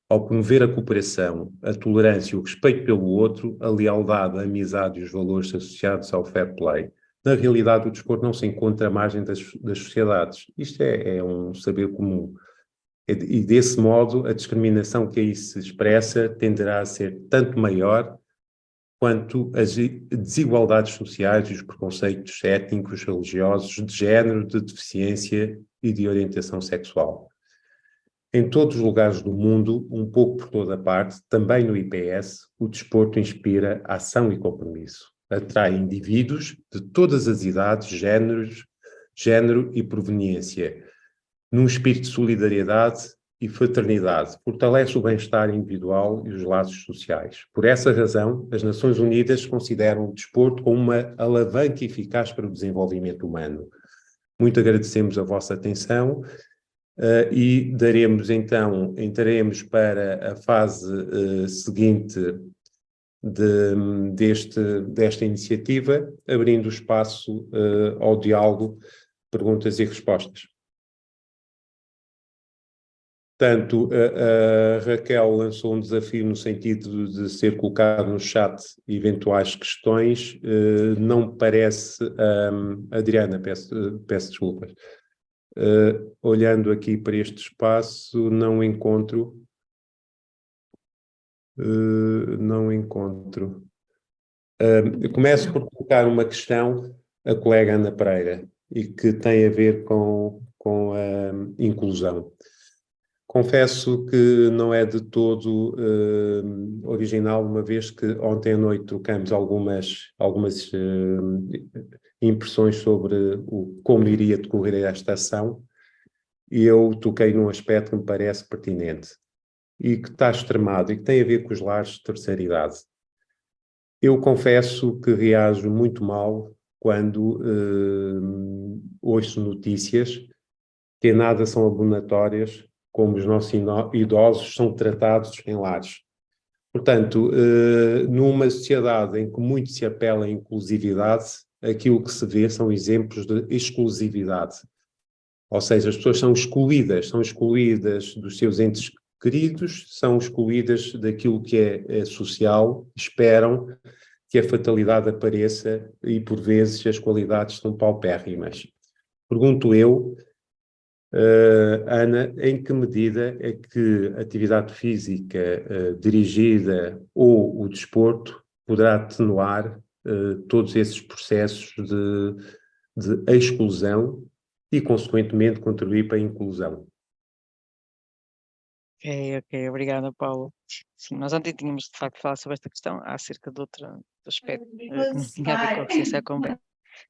S1: Ao promover a cooperação, a tolerância e o respeito pelo outro, a lealdade, a amizade e os valores associados ao fair play. Na realidade, o desporto não se encontra à margem das sociedades. Isto é um saber comum. E desse modo, a discriminação que aí se expressa tenderá a ser tanto maior quanto as desigualdades sociais e os preconceitos étnicos, religiosos, de género, de deficiência e de orientação sexual. Em todos os lugares do mundo, um pouco por toda parte, também no IPS, o desporto inspira ação e compromisso. Atrai indivíduos de todas as idades, género e proveniência, num espírito de solidariedade e fraternidade, fortalece o bem-estar individual e os laços sociais. Por essa razão, as Nações Unidas consideram o desporto como uma alavanca eficaz para o desenvolvimento humano. Muito agradecemos a vossa atenção e entraremos para a fase seguinte desta iniciativa, abrindo espaço ao diálogo, perguntas e respostas. Portanto, a Raquel lançou um desafio no sentido de ser colocado no chat eventuais questões. Não me parece, Adriana, peço desculpas. Olhando aqui para este espaço, não encontro. Eu começo por colocar uma questão à colega Ana Pereira, e que tem a ver com a inclusão. Confesso que não é de todo original, uma vez que ontem à noite trocamos algumas impressões sobre como iria decorrer esta ação, e eu toquei num aspecto que me parece pertinente e que está extremado e que tem a ver com os lares de terceira idade. Eu confesso que reajo muito mal quando ouço notícias que nada são abonatórias, como os nossos idosos são tratados em lares. Portanto, numa sociedade em que muito se apela à inclusividade, aquilo que se vê são exemplos de exclusividade. Ou seja, as pessoas são excluídas dos seus entes queridos, são excluídas daquilo que é social, esperam que a fatalidade apareça e, por vezes, as qualidades são paupérrimas. Pergunto eu, Ana, em que medida é que a atividade física dirigida ou o desporto poderá atenuar todos esses processos de exclusão e, consequentemente, contribuir para a inclusão?
S2: Ok, obrigada, Paulo. Sim, nós ontem tínhamos de facto falado sobre esta questão acerca de outro aspecto que não tinha a ver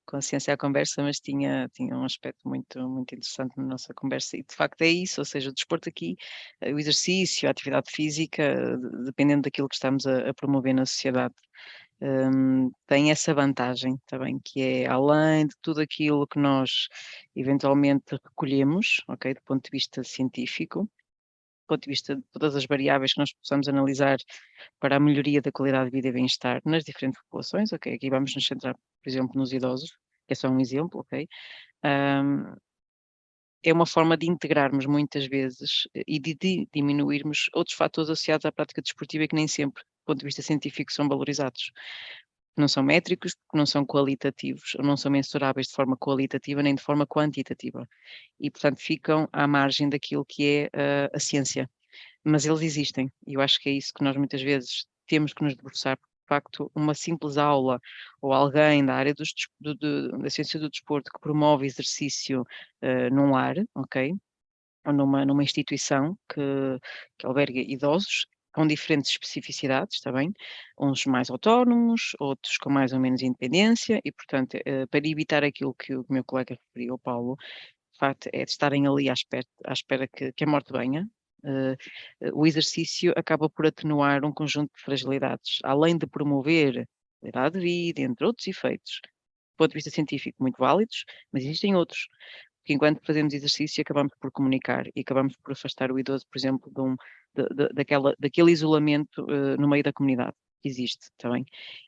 S2: com a ciência à conversa, mas tinha um aspecto muito interessante na nossa conversa, e de facto é isso, ou seja, o desporto aqui, o exercício, a atividade física, dependendo daquilo que estamos a promover na sociedade, tem essa vantagem também, que é além de tudo aquilo que nós eventualmente recolhemos, ok, do ponto de vista científico, do ponto de vista de todas as variáveis que nós possamos analisar para a melhoria da qualidade de vida e bem-estar nas diferentes populações, ok? Aqui vamos nos centrar, por exemplo, nos idosos, que é só um exemplo, ok? É uma forma de integrarmos muitas vezes e de diminuirmos outros fatores associados à prática desportiva que nem sempre, do ponto de vista científico, são valorizados. Não são métricos, não são qualitativos, ou não são mensuráveis de forma qualitativa nem de forma quantitativa. E, portanto, ficam à margem daquilo que é a ciência. Mas eles existem, e eu acho que é isso que nós muitas vezes temos que nos debruçar, porque de facto uma simples aula ou alguém da área da ciência do desporto que promove exercício num lar, ok? Ou numa instituição que alberga idosos com diferentes especificidades, está bem? Uns mais autónomos, outros com mais ou menos independência, e portanto, para evitar aquilo que o meu colega referiu, o Paulo, de facto, é de estarem ali à espera que a morte venha. O exercício acaba por atenuar um conjunto de fragilidades, além de promover qualidade de vida, entre outros efeitos, do ponto de vista científico, muito válidos, mas existem outros, que enquanto fazemos exercício acabamos por comunicar e acabamos por afastar o idoso, por exemplo, daquele isolamento no meio da comunidade que existe, está bem?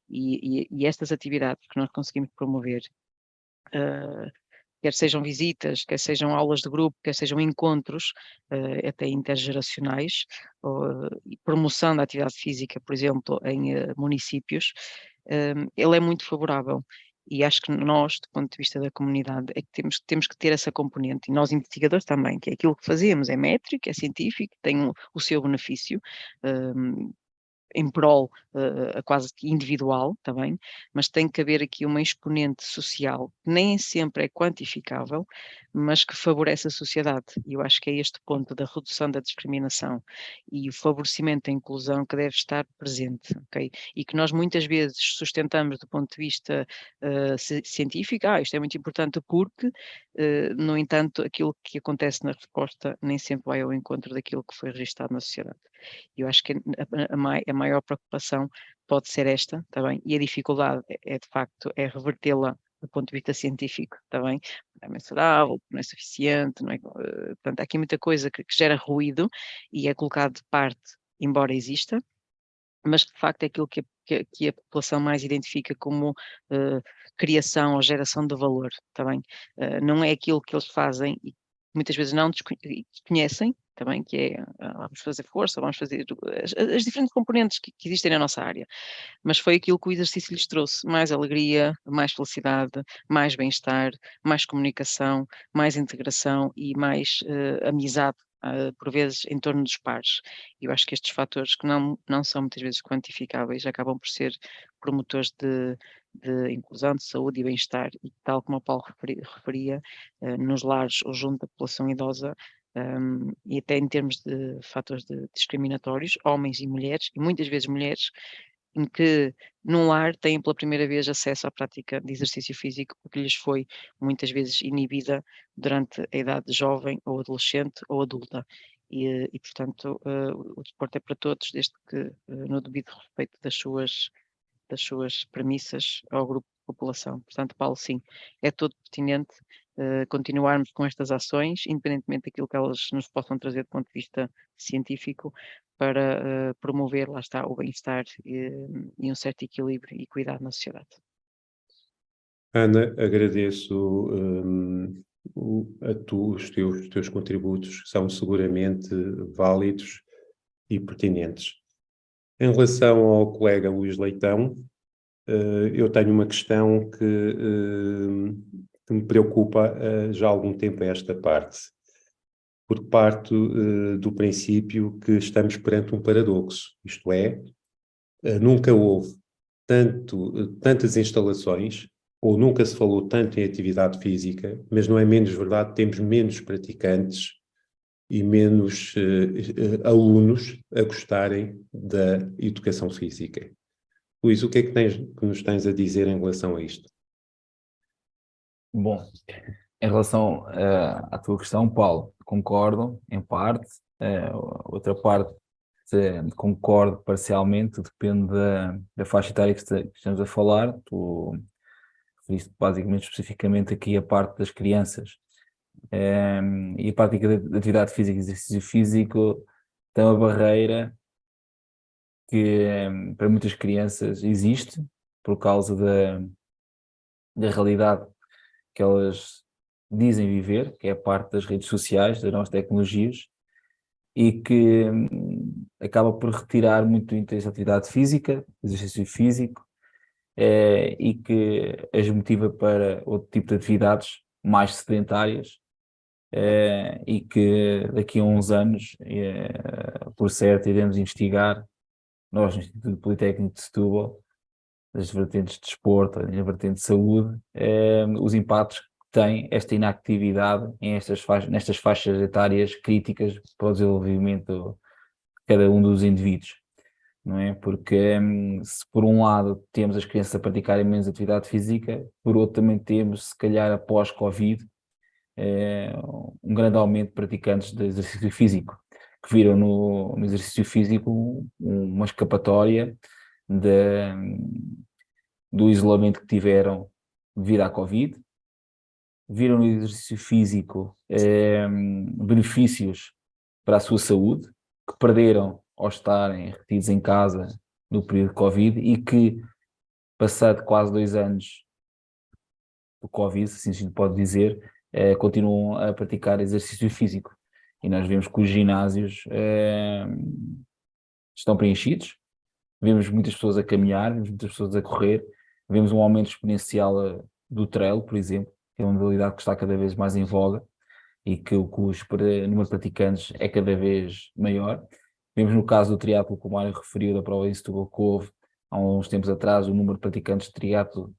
S2: E estas atividades que nós conseguimos promover, quer sejam visitas, quer sejam aulas de grupo, quer sejam encontros, até intergeracionais, e promoção da atividade física, por exemplo, em municípios, ele é muito favorável. E acho que nós, do ponto de vista da comunidade, é que temos que ter essa componente, e nós investigadores também, que é aquilo que fazemos, é métrico, é científico, tem o seu benefício, em prol quase que individual, está bem? Mas tem que haver aqui uma exponente social que nem sempre é quantificável, mas que favorece a sociedade. E eu acho que é este ponto da redução da discriminação e o favorecimento da inclusão que deve estar presente, ok? E que nós muitas vezes sustentamos do ponto de vista científico, isto é muito importante porque, no entanto, aquilo que acontece na resposta nem sempre vai ao encontro daquilo que foi registado na sociedade. Eu acho que a maior preocupação pode ser esta, está bem? E a dificuldade de facto, revertê-la do ponto de vista científico, está bem? Não é mensurável, não é suficiente, não é, portanto, há aqui muita coisa que gera ruído e é colocado de parte, embora exista, mas que de facto é aquilo que a população mais identifica como criação ou geração de valor, está bem? Não é aquilo que eles fazem e muitas vezes não desconhecem, também, que é vamos fazer força, vamos fazer as diferentes componentes que existem na nossa área, mas foi aquilo que o exercício lhes trouxe, mais alegria, mais felicidade, mais bem-estar, mais comunicação, mais integração e mais amizade, por vezes em torno dos pares. Eu acho que estes fatores que não são muitas vezes quantificáveis acabam por ser promotores de inclusão, de saúde e bem-estar e tal como o Paulo referia, nos lares ou junto da população idosa, e até em termos de fatores discriminatórios, homens e muitas vezes mulheres, em que num lar têm pela primeira vez acesso à prática de exercício físico, porque lhes foi muitas vezes inibida durante a idade jovem ou adolescente ou adulta. E portanto, o desporto é para todos, desde que no devido respeito das suas premissas ao grupo de população. Portanto, Paulo, sim, é todo pertinente continuarmos com estas ações, independentemente daquilo que elas nos possam trazer do ponto de vista científico, para promover, lá está, o bem-estar e um certo equilíbrio e cuidado na sociedade.
S1: Ana, agradeço os teus contributos, que são seguramente válidos e pertinentes. Em relação ao colega Luís Leitão, eu tenho uma questão que me preocupa já há algum tempo esta parte, porque parto do princípio que estamos perante um paradoxo, isto é, nunca houve tantas instalações, ou nunca se falou tanto em atividade física, mas não é menos verdade, temos menos praticantes e menos alunos a gostarem da educação física. Luís, o que é que nos tens a dizer em relação a isto?
S3: Bom, em relação à tua questão, Paulo, concordo em parte, outra parte concordo parcialmente, depende da faixa etária que estamos a falar. Tu referiste basicamente, especificamente aqui a parte das crianças, e a prática de atividade física e exercício físico tem uma barreira que para muitas crianças existe por causa da realidade que elas dizem viver, que é a parte das redes sociais, das novas tecnologias, e que acaba por retirar muito interesse da atividade física, exercício físico, e que as motiva para outro tipo de atividades mais sedentárias, e que daqui a uns anos, por certo, iremos investigar, nós no Instituto Politécnico de Setúbal, das vertentes de desporto e na vertente de saúde, os impactos que tem esta inactividade nestas faixas etárias críticas para o desenvolvimento de cada um dos indivíduos, não é? Porque se por um lado temos as crianças a praticarem menos atividade física, por outro também temos, se calhar após Covid, um grande aumento de praticantes de exercício físico, que viram no exercício físico uma escapatória do isolamento que tiveram devido à Covid, viram no exercício físico benefícios para a sua saúde, que perderam ao estarem retidos em casa no período de Covid e que, passado quase 2 anos do Covid, assim se pode dizer, continuam a praticar exercício físico. E nós vemos que os ginásios estão preenchidos, vemos muitas pessoas a caminhar, vemos muitas pessoas a correr, vemos um aumento exponencial do trail, por exemplo, que é uma modalidade que está cada vez mais em voga e que o número de praticantes é cada vez maior. Vemos no caso do triatlo, como o Mário referiu, da prova em Setúbal que houve há uns tempos atrás, o número de praticantes de triatlo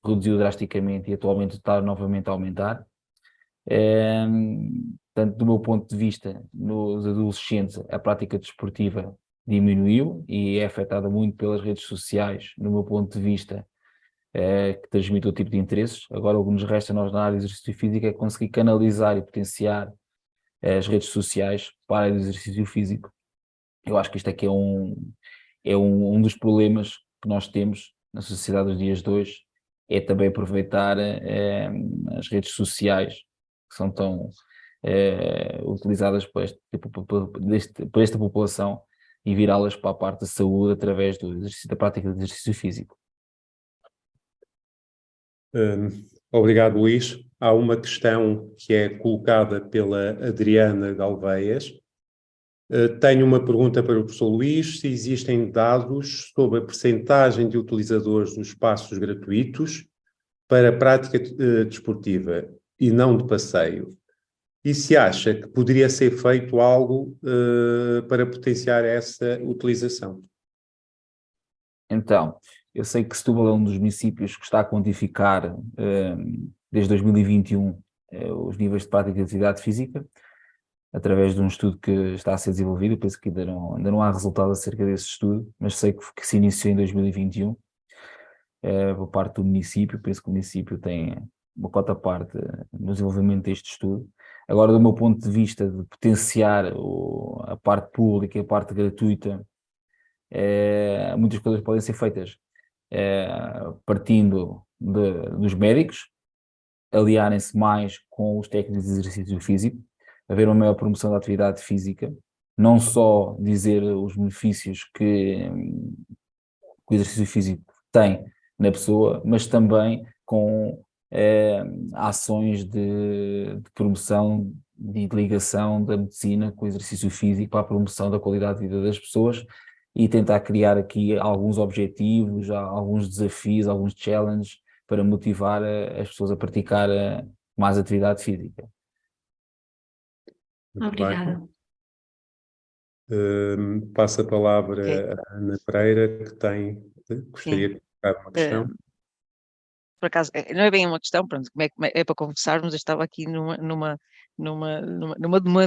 S3: reduziu drasticamente e atualmente está novamente a aumentar. Portanto, do meu ponto de vista, nos adolescentes, a prática desportiva diminuiu e é afetada muito pelas redes sociais, no meu ponto de vista, que transmite o tipo de interesses. Agora, o que nos resta nós na área de exercício físico é conseguir canalizar e potenciar as redes sociais para o exercício físico. Eu acho que isto aqui é um dos problemas que nós temos na sociedade dos dias de hoje, é também aproveitar as redes sociais, que são tão utilizadas por esta população, e virá-las para a parte da saúde através da prática de exercício físico.
S1: Obrigado, Luís. Há uma questão que é colocada pela Adriana Galveias. Tenho uma pergunta para o professor Luís: se existem dados sobre a percentagem de utilizadores dos espaços gratuitos para a prática desportiva e não de passeio? E se acha que poderia ser feito algo para potenciar essa utilização?
S3: Então, eu sei que Setúbal é um dos municípios que está a quantificar desde 2021 os níveis de prática de atividade física, através de um estudo que está a ser desenvolvido. Eu penso que ainda não há resultado acerca desse estudo, mas sei que se iniciou em 2021 por parte do município. Penso que o município tem uma cota parte no desenvolvimento deste estudo. Agora, do meu ponto de vista de potenciar a parte pública e a parte gratuita, muitas coisas podem ser feitas partindo dos médicos, aliarem-se mais com os técnicos de exercício físico, haver uma maior promoção da atividade física, não só dizer os benefícios que o exercício físico tem na pessoa, mas também com ações de promoção, de ligação da medicina com o exercício físico para a promoção da qualidade de vida das pessoas, e tentar criar aqui alguns objetivos, alguns desafios, alguns challenges para motivar as pessoas a praticar mais atividade física.
S1: Muito
S5: Obrigada.
S1: bem. Passo a palavra à Ana Pereira, que gostaria de colocar uma questão.
S2: Por acaso, não é bem uma questão, pronto, como é para conversarmos. Eu estava aqui numa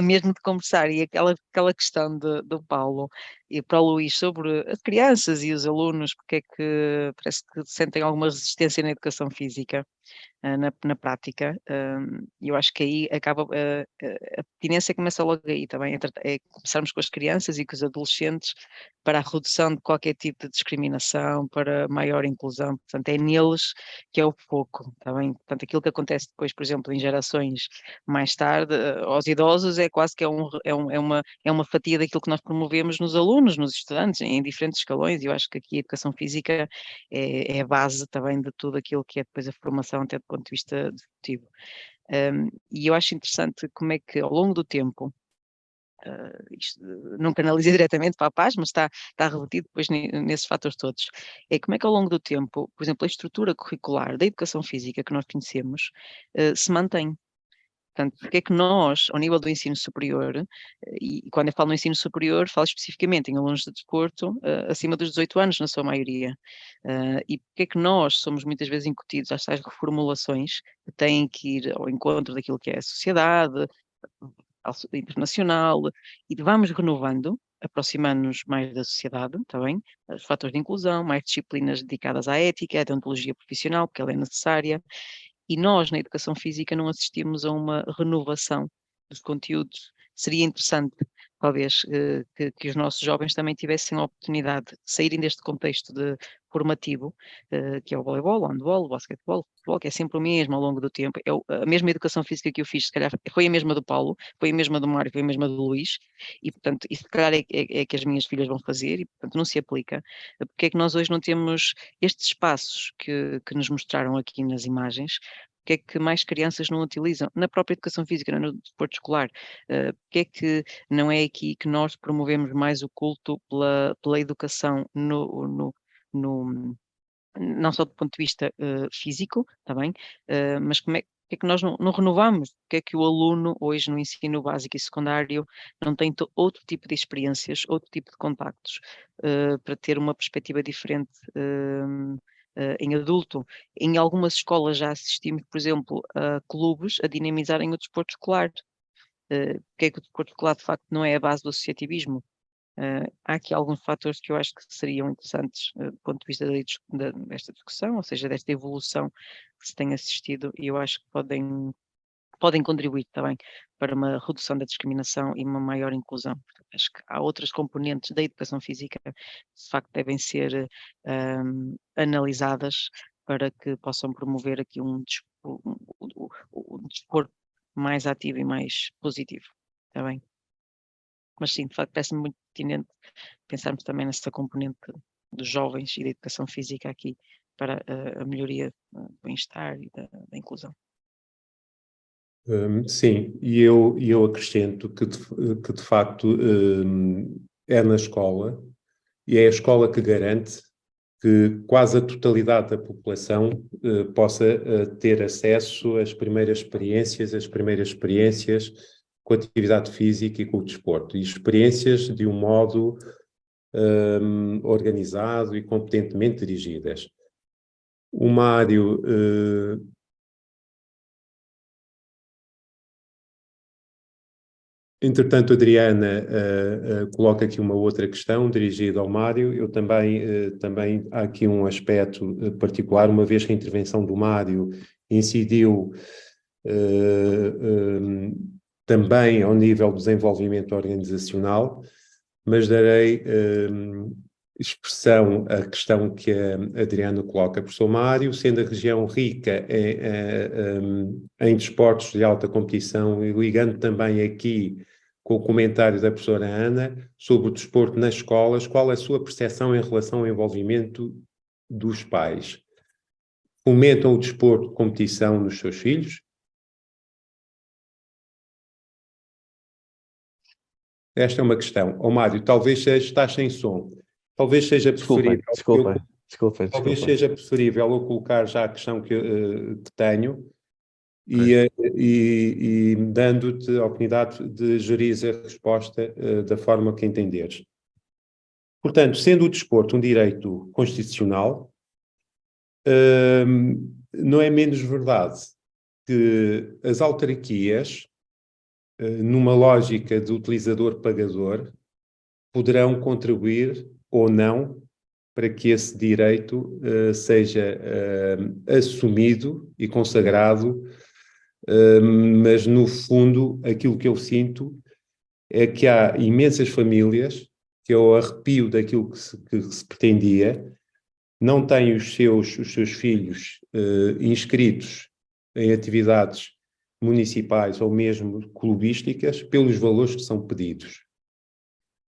S2: mesmo de conversar, e aquela questão do Paulo e para o Luís sobre as crianças e os alunos, porque é que parece que sentem alguma resistência na educação física, na prática. E eu acho que aí acaba a pertinência, começa logo aí também, é começarmos com as crianças e com os adolescentes para a redução de qualquer tipo de discriminação, para maior inclusão. Portanto, é neles que é o foco, está bem? Portanto, aquilo que acontece depois, por exemplo, em gerações mais tarde, aos idosos, é quase que é uma fatia daquilo que nós promovemos nos alunos, nos estudantes, em diferentes escalões. E eu acho que aqui a educação física é a base também de tudo aquilo que é depois a formação, até do ponto de vista desportivo. E eu acho interessante como é que, ao longo do tempo, isto nunca analisei diretamente para a paz, mas está refletido depois nesses fatores todos, é como é que ao longo do tempo, por exemplo, a estrutura curricular da educação física que nós conhecemos se mantém. Portanto, porque é que nós, ao nível do ensino superior, e quando eu falo no ensino superior, falo especificamente em alunos de desporto acima dos 18 anos, na sua maioria, e porque é que nós somos muitas vezes incutidos às tais reformulações que têm que ir ao encontro daquilo que é a sociedade internacional, e vamos renovando, aproximando-nos mais da sociedade, está bem? Os fatores de inclusão, mais disciplinas dedicadas à ética, à deontologia profissional, porque ela é necessária. e nós, na educação física, não assistimos a uma renovação dos conteúdos. Seria interessante, talvez, que os nossos jovens também tivessem a oportunidade de saírem deste contexto formativo, que é o voleibol, o handball, o basquetebol, o futebol, que é sempre o mesmo ao longo do tempo. A mesma educação física que eu fiz, se calhar, foi a mesma do Paulo, foi a mesma do Mário, foi a mesma do Luís, e, portanto, isso, se calhar, é que as minhas filhas vão fazer, e, portanto, não se aplica. Porque é que nós hoje não temos estes espaços que nos mostraram aqui nas imagens? Porque é que mais crianças não utilizam? Na própria educação física, no desporto escolar, porque é que não é aqui que nós promovemos mais o culto pela educação não só do ponto de vista físico, tá bem? Mas porque é que nós não renovamos? Porque é que o aluno hoje no ensino básico e secundário não tem outro tipo de experiências, outro tipo de contactos, para ter uma perspectiva diferente em adulto? Em algumas escolas já assistimos, por exemplo, a clubes a dinamizarem o desporto escolar. Porque é que o desporto escolar de facto não é a base do associativismo? Há aqui alguns fatores que eu acho que seriam interessantes do ponto de vista desta discussão, ou seja, desta evolução que se tem assistido, e eu acho que podem contribuir também para uma redução da discriminação e uma maior inclusão. Portanto, acho que há outras componentes da educação física que de facto devem ser analisadas para que possam promover aqui um desporto mais ativo e mais positivo. Está bem? Mas sim, de facto, parece-me muito pertinente pensarmos também nessa componente dos jovens e da educação física aqui para a melhoria do bem-estar e da inclusão.
S1: Sim, e eu acrescento que de facto é na escola, e é a escola que garante que quase a totalidade da população possa ter acesso às primeiras experiências com a atividade física e com o desporto, e experiências de um modo organizado e competentemente dirigidas. O Mário entretanto, a Adriana coloca aqui uma outra questão dirigida ao Mário. Eu também há aqui um aspecto particular, uma vez que a intervenção do Mário incidiu também ao nível do desenvolvimento organizacional, mas darei expressão à questão que a Adriana coloca. Professor Mário, sendo a região rica em desportos de alta competição, e ligando também aqui com o comentário da professora Ana sobre o desporto nas escolas, qual a sua percepção em relação ao envolvimento dos pais? Fomentam o desporto de competição nos seus filhos? Esta é uma questão. Mário, talvez estás sem som. Talvez seja preferível...
S4: Desculpem.
S1: Talvez seja preferível eu colocar já a questão que tenho e dando-te a oportunidade de gerir a resposta da forma que entenderes. Portanto, sendo o desporto um direito constitucional, não é menos verdade que as autarquias, numa lógica de utilizador-pagador, poderão contribuir ou não para que esse direito seja assumido e consagrado, mas no fundo aquilo que eu sinto é que há imensas famílias que, ao arrepio daquilo que se pretendia, não têm os seus filhos inscritos em atividades municipais ou mesmo clubísticas pelos valores que são pedidos.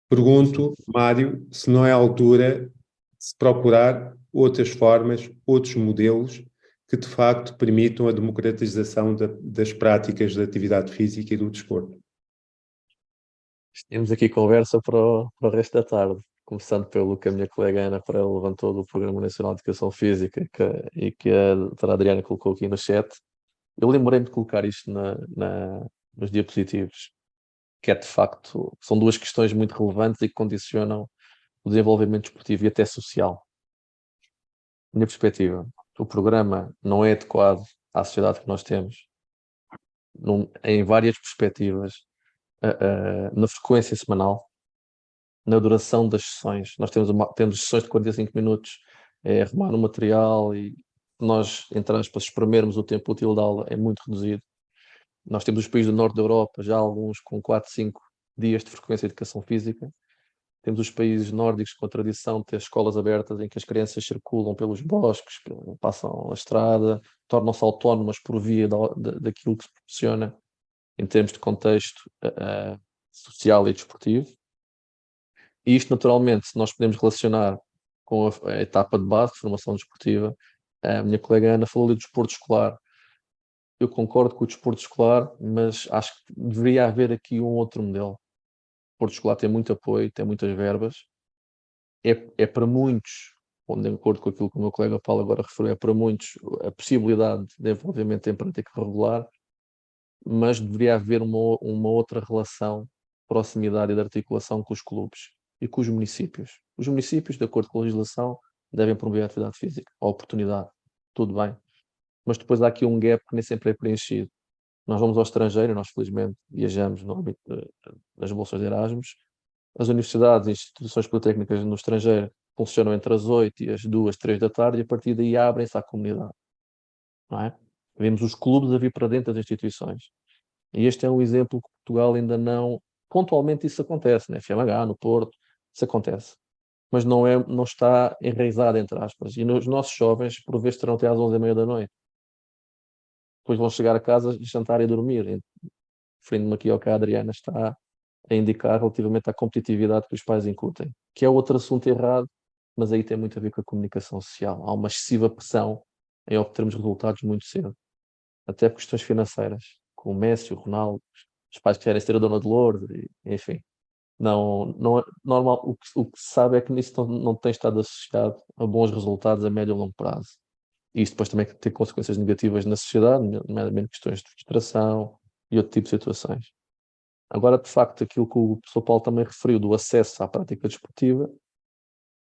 S1: Pergunto, Mário, se não é a altura de se procurar outras formas, outros modelos que de facto permitam a democratização das práticas da atividade física e do desporto.
S4: Temos aqui conversa para o resto da tarde, começando pelo que a minha colega Ana Pereira levantou do Programa Nacional de Educação Física e que a doutora Adriana colocou aqui no chat. Eu lembrei-me de colocar isto nos diapositivos, que é de facto, são duas questões muito relevantes e que condicionam o desenvolvimento desportivo e até social. Na minha perspectiva, o programa não é adequado à sociedade que nós temos, em várias perspectivas, na frequência semanal, na duração das sessões. Nós temos sessões de 45 minutos, arrumar o material e nós, entre aspas, espremermos o tempo útil da aula é muito reduzido. Nós temos os países do norte da Europa, já alguns com 4, 5 dias de frequência de educação física. Temos os países nórdicos com a tradição de ter escolas abertas em que as crianças circulam pelos bosques, passam a estrada, tornam-se autónomas por via daquilo que se proporciona em termos de contexto social e desportivo. E isto, naturalmente, se nós podemos relacionar com a etapa de base de formação desportiva, a minha colega Ana falou ali do desporto escolar. Eu concordo com o desporto escolar, mas acho que deveria haver aqui um outro modelo. O desporto escolar tem muito apoio, tem muitas verbas. É para muitos, de acordo com aquilo que o meu colega Paulo agora referiu, é para muitos a possibilidade de envolvimento em prática regular, mas deveria haver uma outra relação, proximidade e de articulação com os clubes e com os municípios. Os municípios, de acordo com a legislação, devem promover a atividade física, a oportunidade, tudo bem. Mas depois há aqui um gap que nem sempre é preenchido. Nós vamos ao estrangeiro, nós felizmente viajamos no âmbito das bolsas de Erasmus. As universidades e instituições politécnicas no estrangeiro funcionam entre as 8 e as 2, 3 da tarde e a partir daí abrem-se à comunidade. Não é? Vemos os clubes a vir para dentro das instituições. E este é um exemplo que Portugal ainda não... Pontualmente isso acontece, né? FMH, no Porto, isso acontece. Mas não está enraizado, entre aspas. E os nossos jovens, por vezes, terão até às 11h30 da noite. Depois vão chegar a casa, jantar e dormir. Referindo-me aqui ao que a Adriana está a indicar relativamente à competitividade que os pais incutem. Que é outro assunto errado, mas aí tem muito a ver com a comunicação social. Há uma excessiva pressão em obtermos resultados muito cedo. Até por questões financeiras. Com o Messi, o Ronaldo, os pais que querem ser a dona de Lourdes, enfim. Não é normal. O que se sabe é que nisso não tem estado associado a bons resultados a médio e longo prazo. E isto depois também tem consequências negativas na sociedade, nomeadamente questões de frustração e outro tipo de situações. Agora, de facto, aquilo que o professor Paulo também referiu do acesso à prática desportiva,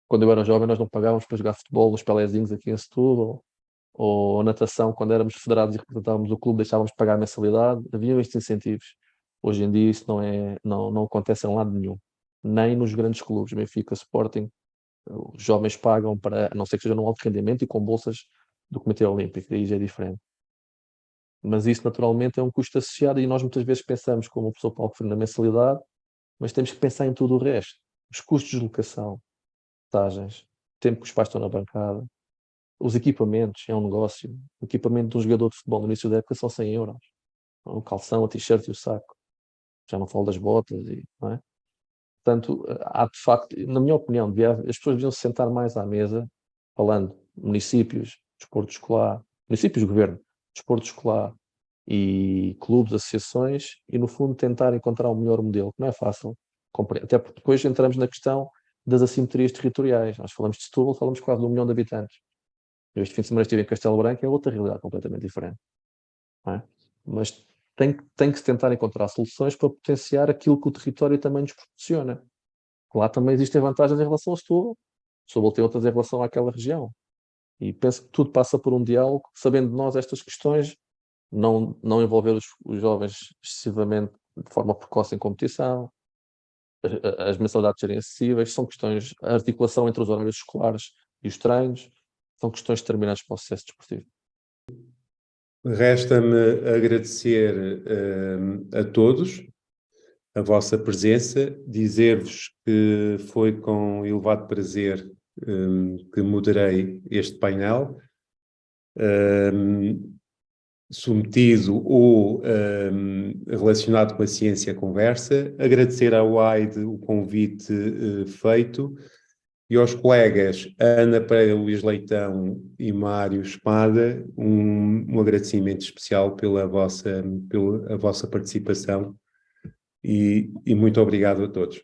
S4: quando eu era jovem nós não pagávamos para jogar futebol nos Pelézinhos aqui em Setúbal, ou natação, quando éramos federados e representávamos o clube, deixávamos de pagar mensalidade, havia estes incentivos. Hoje em dia isso não acontece em lado nenhum, nem nos grandes clubes, Benfica, Sporting, os jovens pagam para, a não ser que seja num alto rendimento e com bolsas do Comitê Olímpico, aí já é diferente. Mas isso naturalmente é um custo associado e nós muitas vezes pensamos, como o professor Paulo referiu, na mensalidade, mas temos que pensar em tudo o resto. Os custos de deslocação, passagens, o tempo que os pais estão na bancada, os equipamentos, é um negócio. O equipamento de um jogador de futebol no início da época são 100 euros. O calção, a t-shirt e o saco. Já não falo das botas, não é? Portanto, há de facto, na minha opinião, as pessoas deviam se sentar mais à mesa, falando municípios, desporto escolar, municípios, governo, desporto escolar e clubes, associações, e no fundo tentar encontrar um melhor modelo, que não é fácil, até porque depois entramos na questão das assimetrias territoriais. Nós falamos de Setúbal, falamos quase de 1 milhão de habitantes. Eu este fim de semana estive em Castelo Branco, é outra realidade completamente diferente. Não é? Mas tem que se tentar encontrar soluções para potenciar aquilo que o território também nos proporciona. Lá também existem vantagens em relação a Setúbal. Setúbal tem outras em relação àquela região. E penso que tudo passa por um diálogo, sabendo de nós estas questões, não envolver os jovens excessivamente de forma precoce em competição, as mensalidades serem acessíveis, são questões, a articulação entre os horários escolares e os treinos, são questões determinantes para o sucesso desportivo.
S1: Resta-me agradecer a todos a vossa presença, dizer-vos que foi com elevado prazer que moderei este painel, submetido ou relacionado com a ciência à conversa. Agradecer ao AIDE o convite feito e aos colegas Ana Pereira, Luís Leitão e Mário Espada, um agradecimento especial pela vossa participação e muito obrigado a todos.